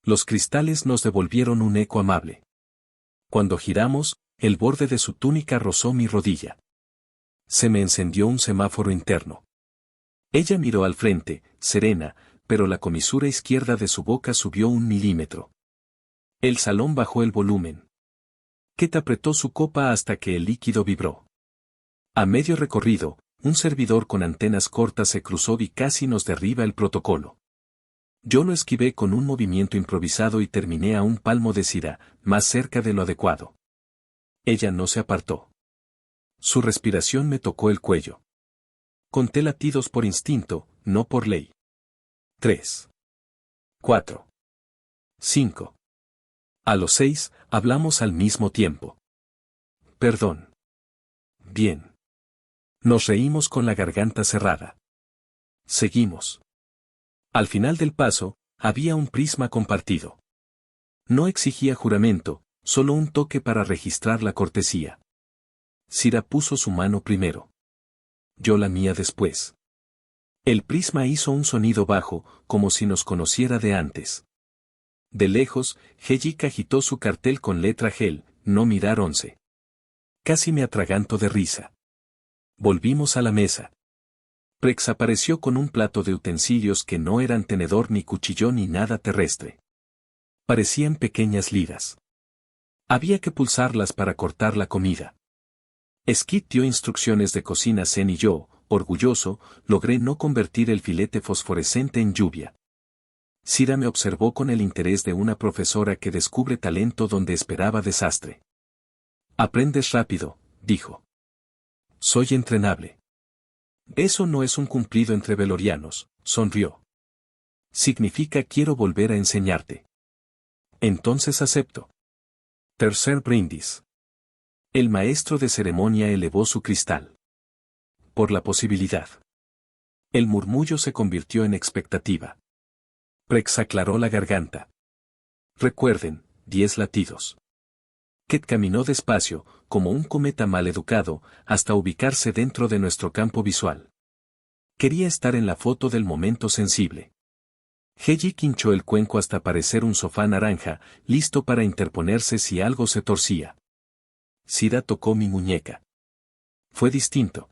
Los cristales nos devolvieron un eco amable. Cuando giramos, el borde de su túnica rozó mi rodilla. Se me encendió un semáforo interno. Ella miró al frente, serena, pero la comisura izquierda de su boca subió 1 milímetro. El salón bajó el volumen. Ket apretó su copa hasta que el líquido vibró. A medio recorrido, un servidor con antenas cortas se cruzó y casi nos derriba el protocolo. Yo lo esquivé con un movimiento improvisado y terminé a un palmo de Sira, más cerca de lo adecuado. Ella no se apartó. Su respiración me tocó el cuello. Conté latidos por instinto, no por ley. 3. 4. 5. A los 6, hablamos al mismo tiempo. Perdón. Bien. Nos reímos con la garganta cerrada. Seguimos. Al final del paso, había un prisma compartido. No exigía juramento, solo un toque para registrar la cortesía. Sira puso su mano primero. Yo la mía después. El prisma hizo un sonido bajo, como si nos conociera de antes. De lejos, Hejik agitó su cartel con letra gel, no mirar 11. Casi me atraganto de risa. Volvimos a la mesa. Prex apareció con un plato de utensilios que no eran tenedor ni cuchillo ni nada terrestre. Parecían pequeñas liras. Había que pulsarlas para cortar la comida. Skid dio instrucciones de cocina Zen y yo, orgulloso, logré no convertir el filete fosforescente en lluvia. Sira me observó con el interés de una profesora que descubre talento donde esperaba desastre. Aprendes rápido, dijo. Soy entrenable. Eso no es un cumplido entre velorianos, sonrió. Significa quiero volver a enseñarte. Entonces acepto. Tercer brindis. El maestro de ceremonia elevó su cristal. Por la posibilidad. El murmullo se convirtió en expectativa. Prex aclaró la garganta. Recuerden, 10 latidos. Ket caminó despacio, como un cometa mal educado, hasta ubicarse dentro de nuestro campo visual. Quería estar en la foto del momento sensible. Hejik hinchó el cuenco hasta parecer un sofá naranja, listo para interponerse si algo se torcía. Sira tocó mi muñeca. Fue distinto.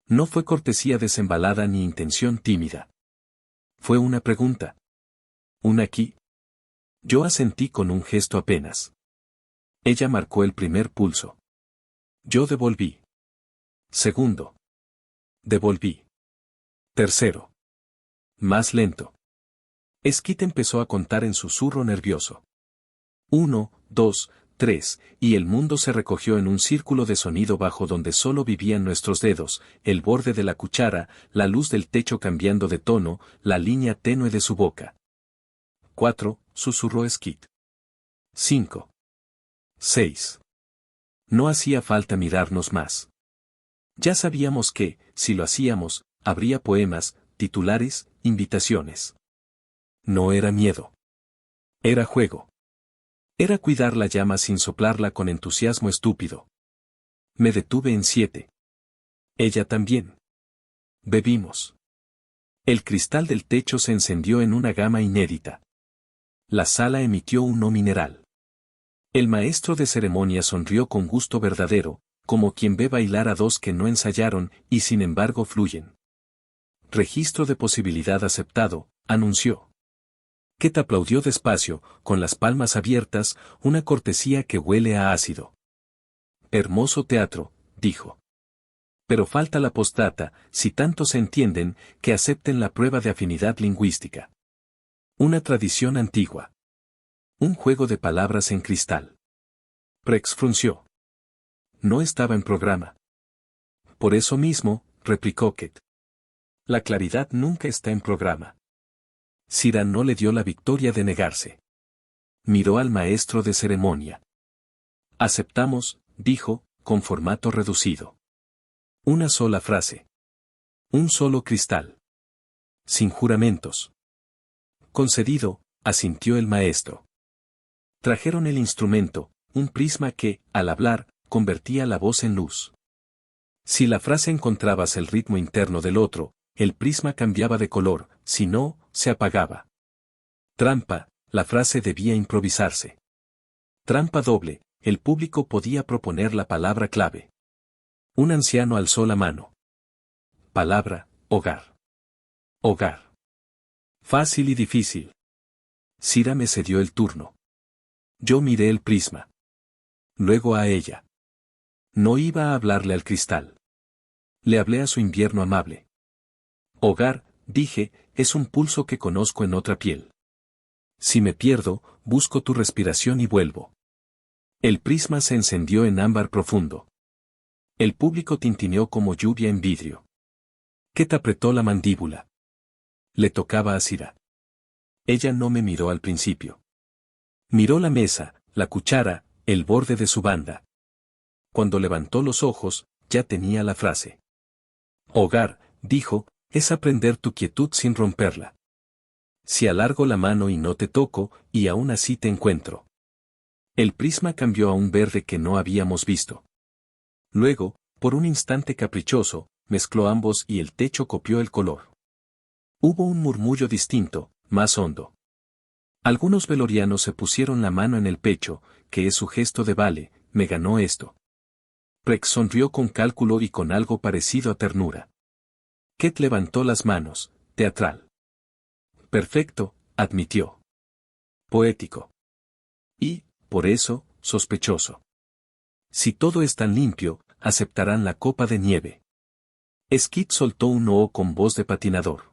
No fue cortesía desembalada ni intención tímida. Fue una pregunta. ¿Un aquí? Yo asentí con un gesto apenas. Ella marcó el primer pulso. Yo devolví. Segundo. Devolví. Tercero. Más lento. Skid empezó a contar en susurro nervioso. 1, 2, 3, y el mundo se recogió en un círculo de sonido bajo donde solo vivían nuestros dedos, el borde de la cuchara, la luz del techo cambiando de tono, la línea tenue de su boca. 4, susurró Skid. 5. 6. No hacía falta mirarnos más. Ya sabíamos que, si lo hacíamos, habría poemas, titulares, invitaciones. No era miedo. Era juego. Era cuidar la llama sin soplarla con entusiasmo estúpido. Me detuve en 7. Ella también. Bebimos. El cristal del techo se encendió en una gama inédita. La sala emitió un no mineral. El maestro de ceremonia sonrió con gusto verdadero, como quien ve bailar a dos que no ensayaron y sin embargo fluyen. Registro de posibilidad aceptado, anunció. Ket aplaudió despacio, con las palmas abiertas, una cortesía que huele a ácido. Hermoso teatro, dijo. Pero falta la postdata, si tanto se entienden, que acepten la prueba de afinidad lingüística. Una tradición antigua. Un juego de palabras en cristal. Prex frunció. No estaba en programa. Por eso mismo, replicó Ket. La claridad nunca está en programa. Sira no le dio la victoria de negarse. Miró al maestro de ceremonia. Aceptamos, dijo, con formato reducido. Una sola frase. Un solo cristal. Sin juramentos. Concedido, asintió el maestro. Trajeron el instrumento, un prisma que, al hablar, convertía la voz en luz. Si la frase encontrabas el ritmo interno del otro, el prisma cambiaba de color, si no, se apagaba. Trampa, la frase debía improvisarse. Trampa doble, el público podía proponer la palabra clave. Un anciano alzó la mano. Palabra, hogar. Hogar. Fácil y difícil. Sira me cedió el turno. Yo miré el prisma. Luego a ella. No iba a hablarle al cristal. Le hablé a su invierno amable. Hogar, dije, es un pulso que conozco en otra piel. Si me pierdo, busco tu respiración y vuelvo. El prisma se encendió en ámbar profundo. El público tintineó como lluvia en vidrio. Ket apretó la mandíbula. Le tocaba a Sira. Ella no me miró al principio. Miró la mesa, la cuchara, el borde de su banda. Cuando levantó los ojos, ya tenía la frase. Hogar, dijo, es aprender tu quietud sin romperla. Si alargo la mano y no te toco, y aún así te encuentro. El prisma cambió a un verde que no habíamos visto. Luego, por un instante caprichoso, mezcló ambos y el techo copió el color. Hubo un murmullo distinto, más hondo. Algunos velorianos se pusieron la mano en el pecho, que es su gesto de vale, me ganó esto. Prex sonrió con cálculo y con algo parecido a ternura. Ket levantó las manos, teatral. Perfecto, admitió. Poético. Y, por eso, sospechoso. Si todo es tan limpio, aceptarán la copa de nieve. Skid soltó un "oh" con voz de patinador.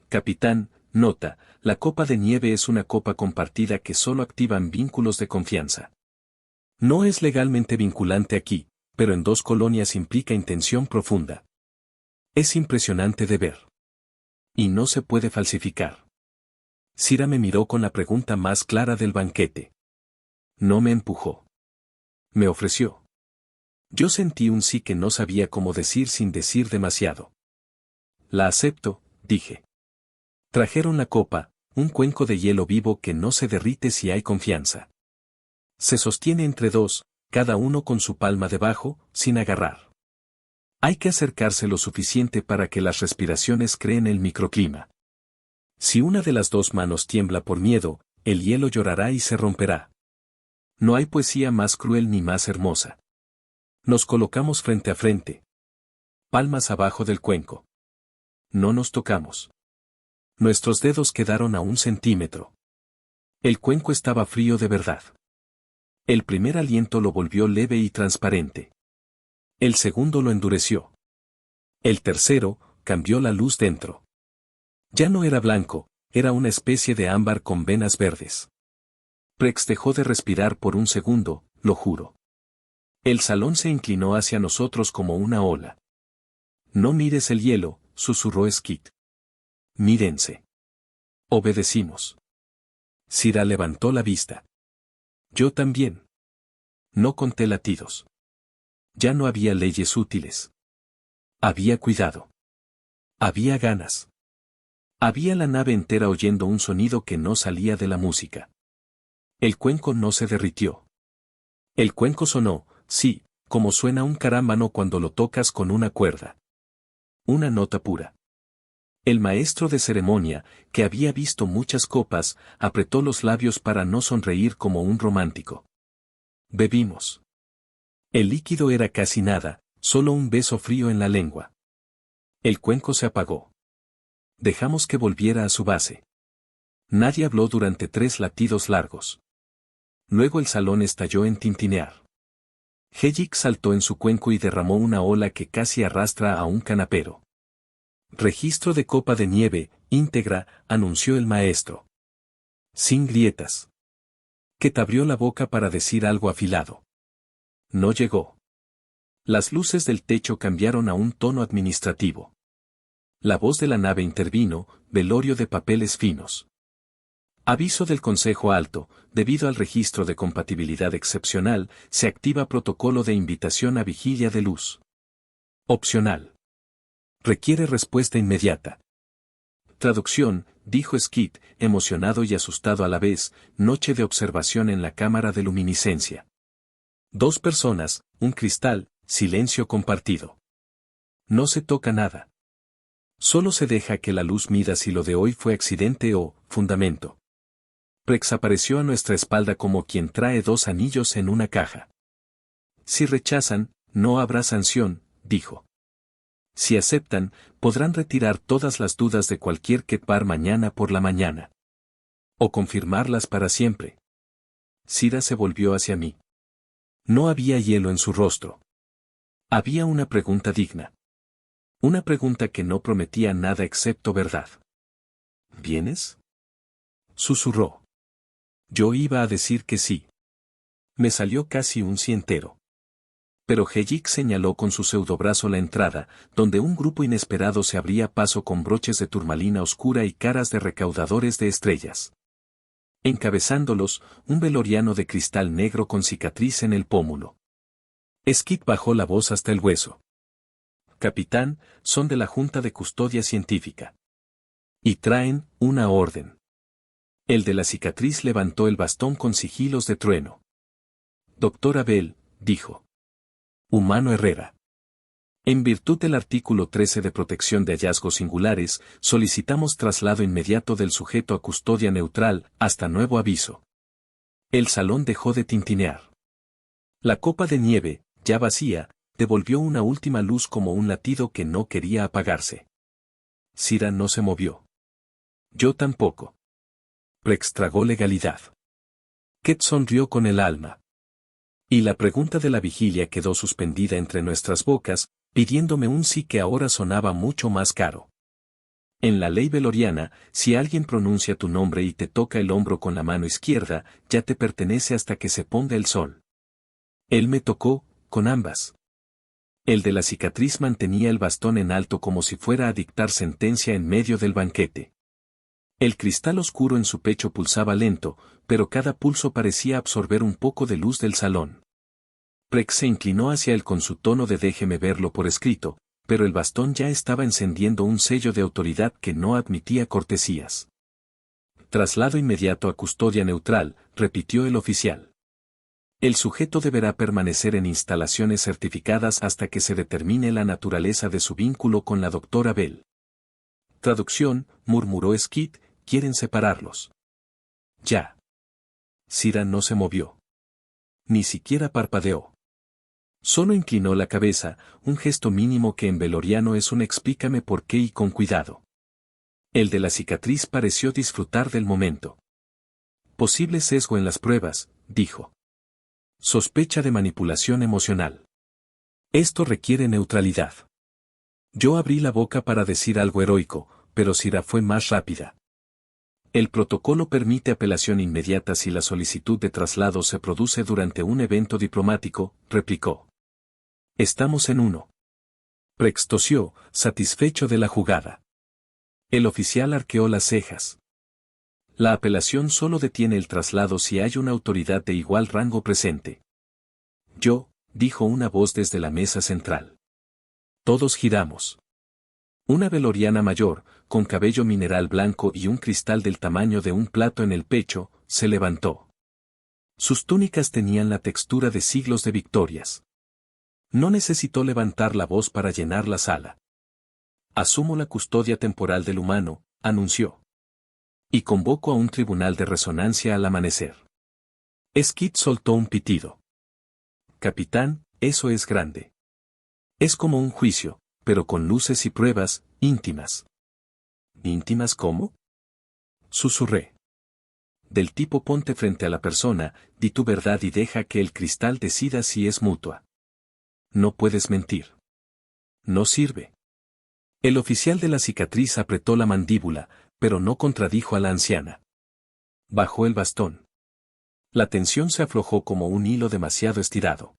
Capitán, nota, la copa de nieve es una copa compartida que solo activan vínculos de confianza. No es legalmente vinculante aquí, pero en dos colonias implica intención profunda. Es impresionante de ver. Y no se puede falsificar. Sira me miró con la pregunta más clara del banquete. No me empujó. Me ofreció. Yo sentí un sí que no sabía cómo decir sin decir demasiado. La acepto, dije. Trajeron la copa, un cuenco de hielo vivo que no se derrite si hay confianza. Se sostiene entre dos, cada uno con su palma debajo, sin agarrar. Hay que acercarse lo suficiente para que las respiraciones creen el microclima. Si una de las dos manos tiembla por miedo, el hielo llorará y se romperá. No hay poesía más cruel ni más hermosa. Nos colocamos frente a frente. Palmas abajo del cuenco. No nos tocamos. Nuestros dedos quedaron a 1 centímetro. El cuenco estaba frío de verdad. El primer aliento lo volvió leve y transparente. El segundo lo endureció. El tercero, cambió la luz dentro. Ya no era blanco, era una especie de ámbar con venas verdes. Prex dejó de respirar por un segundo, lo juro. El salón se inclinó hacia nosotros como una ola. No mires el hielo, susurró Skid. Mírense. Obedecimos. Sira levantó la vista. Yo también. No conté latidos. Ya no había leyes útiles. Había cuidado. Había ganas. Había la nave entera oyendo un sonido que no salía de la música. El cuenco no se derritió. El cuenco sonó, sí, como suena un carámbano cuando lo tocas con una cuerda. Una nota pura. El maestro de ceremonia, que había visto muchas copas, apretó los labios para no sonreír como un romántico. Bebimos. El líquido era casi nada, solo un beso frío en la lengua. El cuenco se apagó. Dejamos que volviera a su base. Nadie habló durante 3 latidos largos. Luego el salón estalló en tintinear. Hellick saltó en su cuenco y derramó una ola que casi arrastra a un canapero. Registro de copa de nieve, íntegra, anunció el maestro. Sin grietas. Ket abrió la boca para decir algo afilado. No llegó. Las luces del techo cambiaron a un tono administrativo. La voz de la nave intervino, velorio de papeles finos. Aviso del Consejo Alto, debido al registro de compatibilidad excepcional, se activa protocolo de invitación a vigilia de luz. Opcional. Requiere respuesta inmediata. Traducción, dijo Skid, emocionado y asustado a la vez, noche de observación en la cámara de luminiscencia. 2 personas, un cristal, silencio compartido. No se toca nada. Solo se deja que la luz mida si lo de hoy fue accidente o fundamento. Prex apareció a nuestra espalda como quien trae 2 anillos en una caja. Si rechazan, no habrá sanción, dijo. Si aceptan, podrán retirar todas las dudas de cualquier Ketbar mañana por la mañana. O confirmarlas para siempre. Sira se volvió hacia mí. No había hielo en su rostro. Había una pregunta digna. Una pregunta que no prometía nada excepto verdad. ¿Vienes? Susurró. Yo iba a decir que sí. Me salió casi un sí entero. Pero Hellick señaló con su pseudobrazo la entrada, donde un grupo inesperado se abría paso con broches de turmalina oscura y caras de recaudadores de estrellas. Encabezándolos, un veloriano de cristal negro con cicatriz en el pómulo. Skid bajó la voz hasta el hueso. Capitán, son de la Junta de Custodia Científica. Y traen una orden. El de la cicatriz levantó el bastón con sigilos de trueno. Doctor Abel, dijo. Humano Herrera. En virtud del artículo 13 de protección de hallazgos singulares, solicitamos traslado inmediato del sujeto a custodia neutral, hasta nuevo aviso. El salón dejó de tintinear. La copa de nieve, ya vacía, devolvió una última luz como un latido que no quería apagarse. Cira no se movió. Yo tampoco. Prex tragó legalidad. Ket sonrió con el alma. Y la pregunta de la vigilia quedó suspendida entre nuestras bocas, pidiéndome un sí que ahora sonaba mucho más caro. En la ley veloriana, si alguien pronuncia tu nombre y te toca el hombro con la mano izquierda, ya te pertenece hasta que se ponga el sol. Él me tocó, con ambas. El de la cicatriz mantenía el bastón en alto como si fuera a dictar sentencia en medio del banquete. El cristal oscuro en su pecho pulsaba lento, pero cada pulso parecía absorber un poco de luz del salón. Prex se inclinó hacia él con su tono de déjeme verlo por escrito, pero el bastón ya estaba encendiendo un sello de autoridad que no admitía cortesías. Traslado inmediato a custodia neutral, repitió el oficial. El sujeto deberá permanecer en instalaciones certificadas hasta que se determine la naturaleza de su vínculo con la doctora Bell. Traducción, murmuró Skid, quieren separarlos. Ya. Cira no se movió. Ni siquiera parpadeó. Solo inclinó la cabeza, un gesto mínimo que en veloriano es un explícame por qué y con cuidado. El de la cicatriz pareció disfrutar del momento. Posible sesgo en las pruebas, dijo. Sospecha de manipulación emocional. Esto requiere neutralidad. Yo abrí la boca para decir algo heroico, pero Cira fue más rápida. El protocolo permite apelación inmediata si la solicitud de traslado se produce durante un evento diplomático, replicó. Estamos en uno. Prex tosió, satisfecho de la jugada. El oficial arqueó las cejas. La apelación solo detiene el traslado si hay una autoridad de igual rango presente. Yo, dijo una voz desde la mesa central. Todos giramos. Una veloriana mayor, con cabello mineral blanco y un cristal del tamaño de un plato en el pecho, se levantó. Sus túnicas tenían la textura de siglos de victorias. No necesitó levantar la voz para llenar la sala. Asumo la custodia temporal del humano, anunció. Y convoco a un tribunal de resonancia al amanecer. Skid soltó un pitido. Capitán, eso es grande. Es como un juicio, pero con luces y pruebas, íntimas. ¿Íntimas cómo? Susurré. Del tipo ponte frente a la persona, di tu verdad y deja que el cristal decida si es mutua. No puedes mentir. No sirve. El oficial de la cicatriz apretó la mandíbula, pero no contradijo a la anciana. Bajó el bastón. La tensión se aflojó como un hilo demasiado estirado.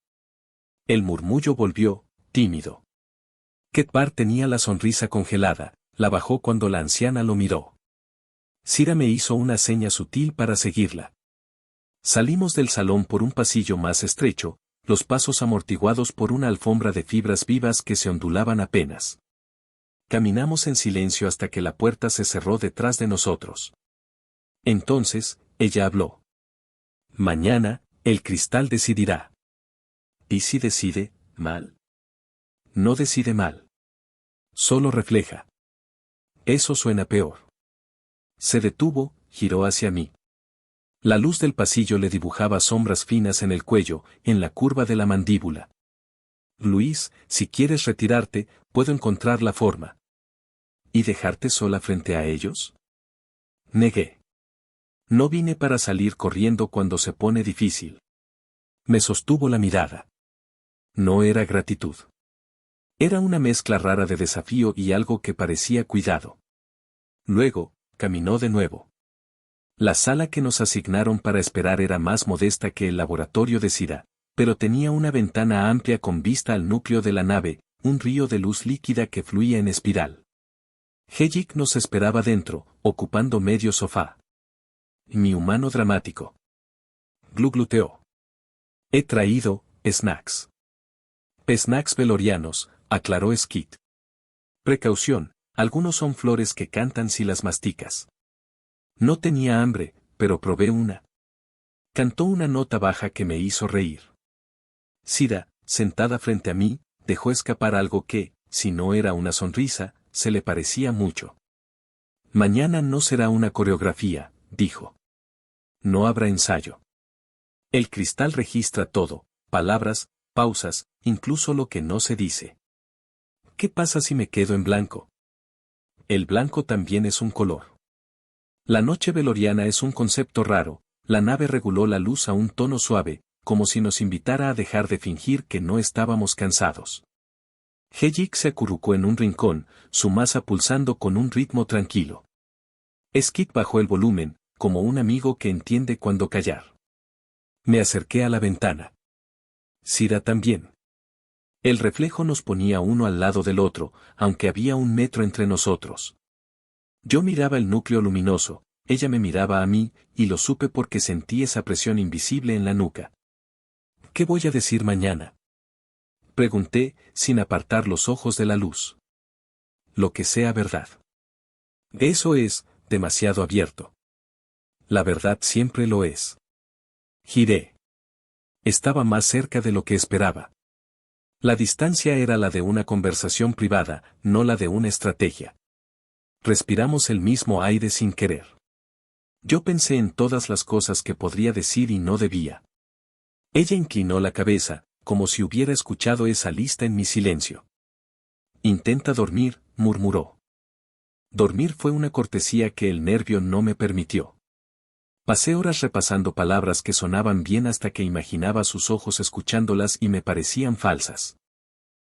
El murmullo volvió, tímido. Ketbar tenía la sonrisa congelada, la bajó cuando la anciana lo miró. Cira me hizo una seña sutil para seguirla. Salimos del salón por un pasillo más estrecho, los pasos amortiguados por una alfombra de fibras vivas que se ondulaban apenas. Caminamos en silencio hasta que la puerta se cerró detrás de nosotros. Entonces, ella habló. Mañana, el cristal decidirá. ¿Y si decide, mal? No decide mal. Solo refleja. Eso suena peor. Se detuvo, giró hacia mí. La luz del pasillo le dibujaba sombras finas en el cuello, en la curva de la mandíbula. Luis, si quieres retirarte, puedo encontrar la forma. ¿Y dejarte sola frente a ellos? Negué. No vine para salir corriendo cuando se pone difícil. Me sostuvo la mirada. No era gratitud. Era una mezcla rara de desafío y algo que parecía cuidado. Luego, caminó de nuevo. La sala que nos asignaron para esperar era más modesta que el laboratorio de Cira, pero tenía una ventana amplia con vista al núcleo de la nave, un río de luz líquida que fluía en espiral. Hellick nos esperaba dentro, ocupando medio sofá. Mi humano dramático. Glugluteó. He traído, snacks. Snacks velorianos, aclaró Skid. Precaución, algunos son flores que cantan si las masticas. No tenía hambre, pero probé una. Cantó una nota baja que me hizo reír. Sira, sentada frente a mí, dejó escapar algo que, si no era una sonrisa, se le parecía mucho. Mañana no será una coreografía, dijo. No habrá ensayo. El cristal registra todo, palabras, pausas, incluso lo que no se dice. ¿Qué pasa si me quedo en blanco? El blanco también es un color. La noche veloriana es un concepto raro, la nave reguló la luz a un tono suave, como si nos invitara a dejar de fingir que no estábamos cansados. Hejik se acurrucó en un rincón, su masa pulsando con un ritmo tranquilo. Skid bajó el volumen, como un amigo que entiende cuándo callar. Me acerqué a la ventana. Sira también. El reflejo nos ponía uno al lado del otro, aunque había 1 metro entre nosotros. Yo miraba el núcleo luminoso, ella me miraba a mí, y lo supe porque sentí esa presión invisible en la nuca. ¿Qué voy a decir mañana? Pregunté, sin apartar los ojos de la luz. Lo que sea verdad. Eso es, demasiado abierto. La verdad siempre lo es. Giré. Estaba más cerca de lo que esperaba. La distancia era la de una conversación privada, no la de una estrategia. Respiramos el mismo aire sin querer. Yo pensé en todas las cosas que podría decir y no debía. Ella inclinó la cabeza, como si hubiera escuchado esa lista en mi silencio. Intenta dormir, murmuró. Dormir fue una cortesía que el nervio no me permitió. Pasé horas repasando palabras que sonaban bien hasta que imaginaba sus ojos escuchándolas y me parecían falsas.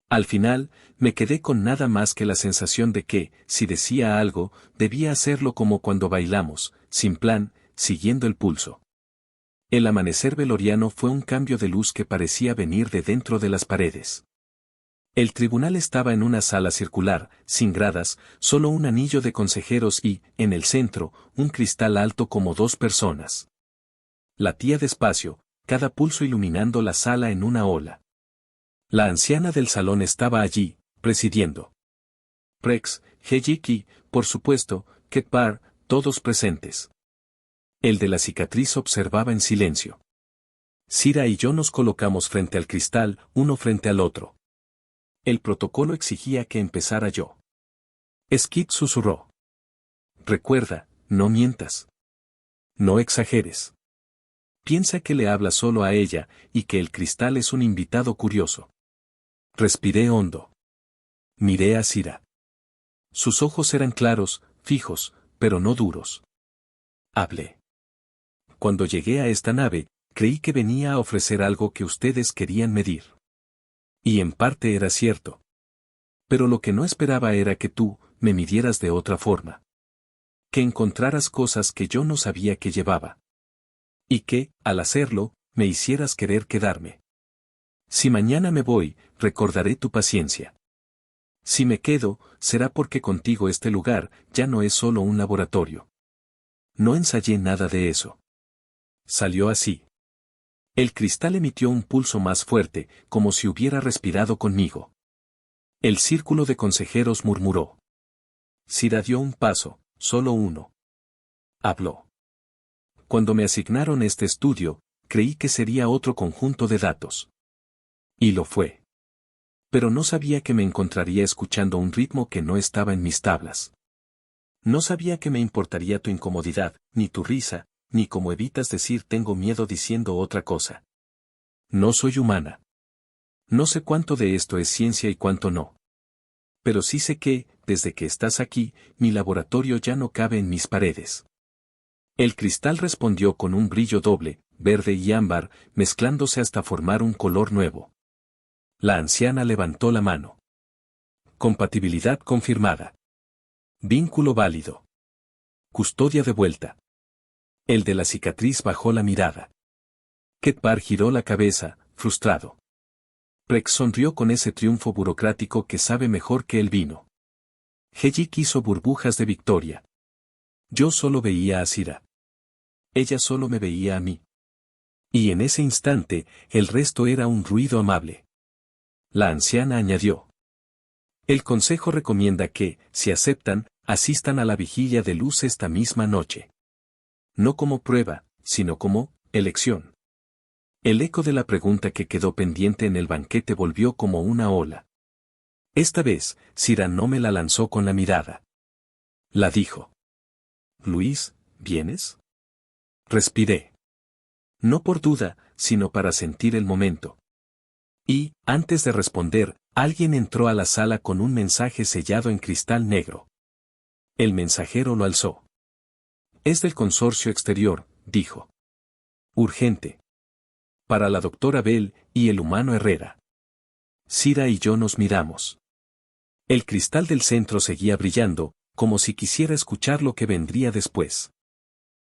Al final, me quedé con nada más que la sensación de que, si decía algo, debía hacerlo como cuando bailamos, sin plan, siguiendo el pulso. El amanecer veloriano fue un cambio de luz que parecía venir de dentro de las paredes. El tribunal estaba en una sala circular, sin gradas, solo un anillo de consejeros y, en el centro, un cristal alto como 2 personas. Latía despacio, cada pulso iluminando la sala en una ola. La anciana del salón estaba allí, presidiendo. Prex, Hejik y, por supuesto, Ketpar, todos presentes. El de la cicatriz observaba en silencio. Sira y yo nos colocamos frente al cristal, uno frente al otro. El protocolo exigía que empezara yo. Skid susurró. Recuerda, no mientas. No exageres. Piensa que le hablas solo a ella, y que el cristal es un invitado curioso. Respiré hondo. Miré a Sira. Sus ojos eran claros, fijos, pero no duros. Hablé. Cuando llegué a esta nave, creí que venía a ofrecer algo que ustedes querían medir. Y en parte era cierto. Pero lo que no esperaba era que tú, me midieras de otra forma. Que encontraras cosas que yo no sabía que llevaba. Y que, al hacerlo, me hicieras querer quedarme. Si mañana me voy, recordaré tu paciencia. Si me quedo, será porque contigo este lugar ya no es solo un laboratorio. No ensayé nada de eso. Salió así. El cristal emitió un pulso más fuerte, como si hubiera respirado conmigo. El círculo de consejeros murmuró. Sira dio un paso, solo uno. Habló. Cuando me asignaron este estudio, creí que sería otro conjunto de datos. Y lo fue. Pero no sabía que me encontraría escuchando un ritmo que no estaba en mis tablas. No sabía que me importaría tu incomodidad, ni tu risa, ni cómo evitas decir tengo miedo diciendo otra cosa. No soy humana. No sé cuánto de esto es ciencia y cuánto no. Pero sí sé que, desde que estás aquí, mi laboratorio ya no cabe en mis paredes. El cristal respondió con un brillo doble, verde y ámbar, mezclándose hasta formar un color nuevo. La anciana levantó la mano. Compatibilidad confirmada. Vínculo válido. Custodia de vuelta. El de la cicatriz bajó la mirada. Ketpar giró la cabeza, frustrado. Prex sonrió con ese triunfo burocrático que sabe mejor que el vino. Hejik hizo burbujas de victoria. Yo solo veía a Sira. Ella solo me veía a mí. Y en ese instante, el resto era un ruido amable. La anciana añadió. El consejo recomienda que, si aceptan, asistan a la vigilia de luz esta misma noche. No como prueba, sino como elección. El eco de la pregunta que quedó pendiente en el banquete volvió como una ola. Esta vez, Cira no me la lanzó con la mirada. La dijo. Luis, ¿vienes? Respiré. No por duda, sino para sentir el momento. Y, antes de responder, alguien entró a la sala con un mensaje sellado en cristal negro. El mensajero lo alzó. Es del consorcio exterior, dijo. Urgente. Para la doctora Bell y el humano Herrera. Cira y yo nos miramos. El cristal del centro seguía brillando, como si quisiera escuchar lo que vendría después.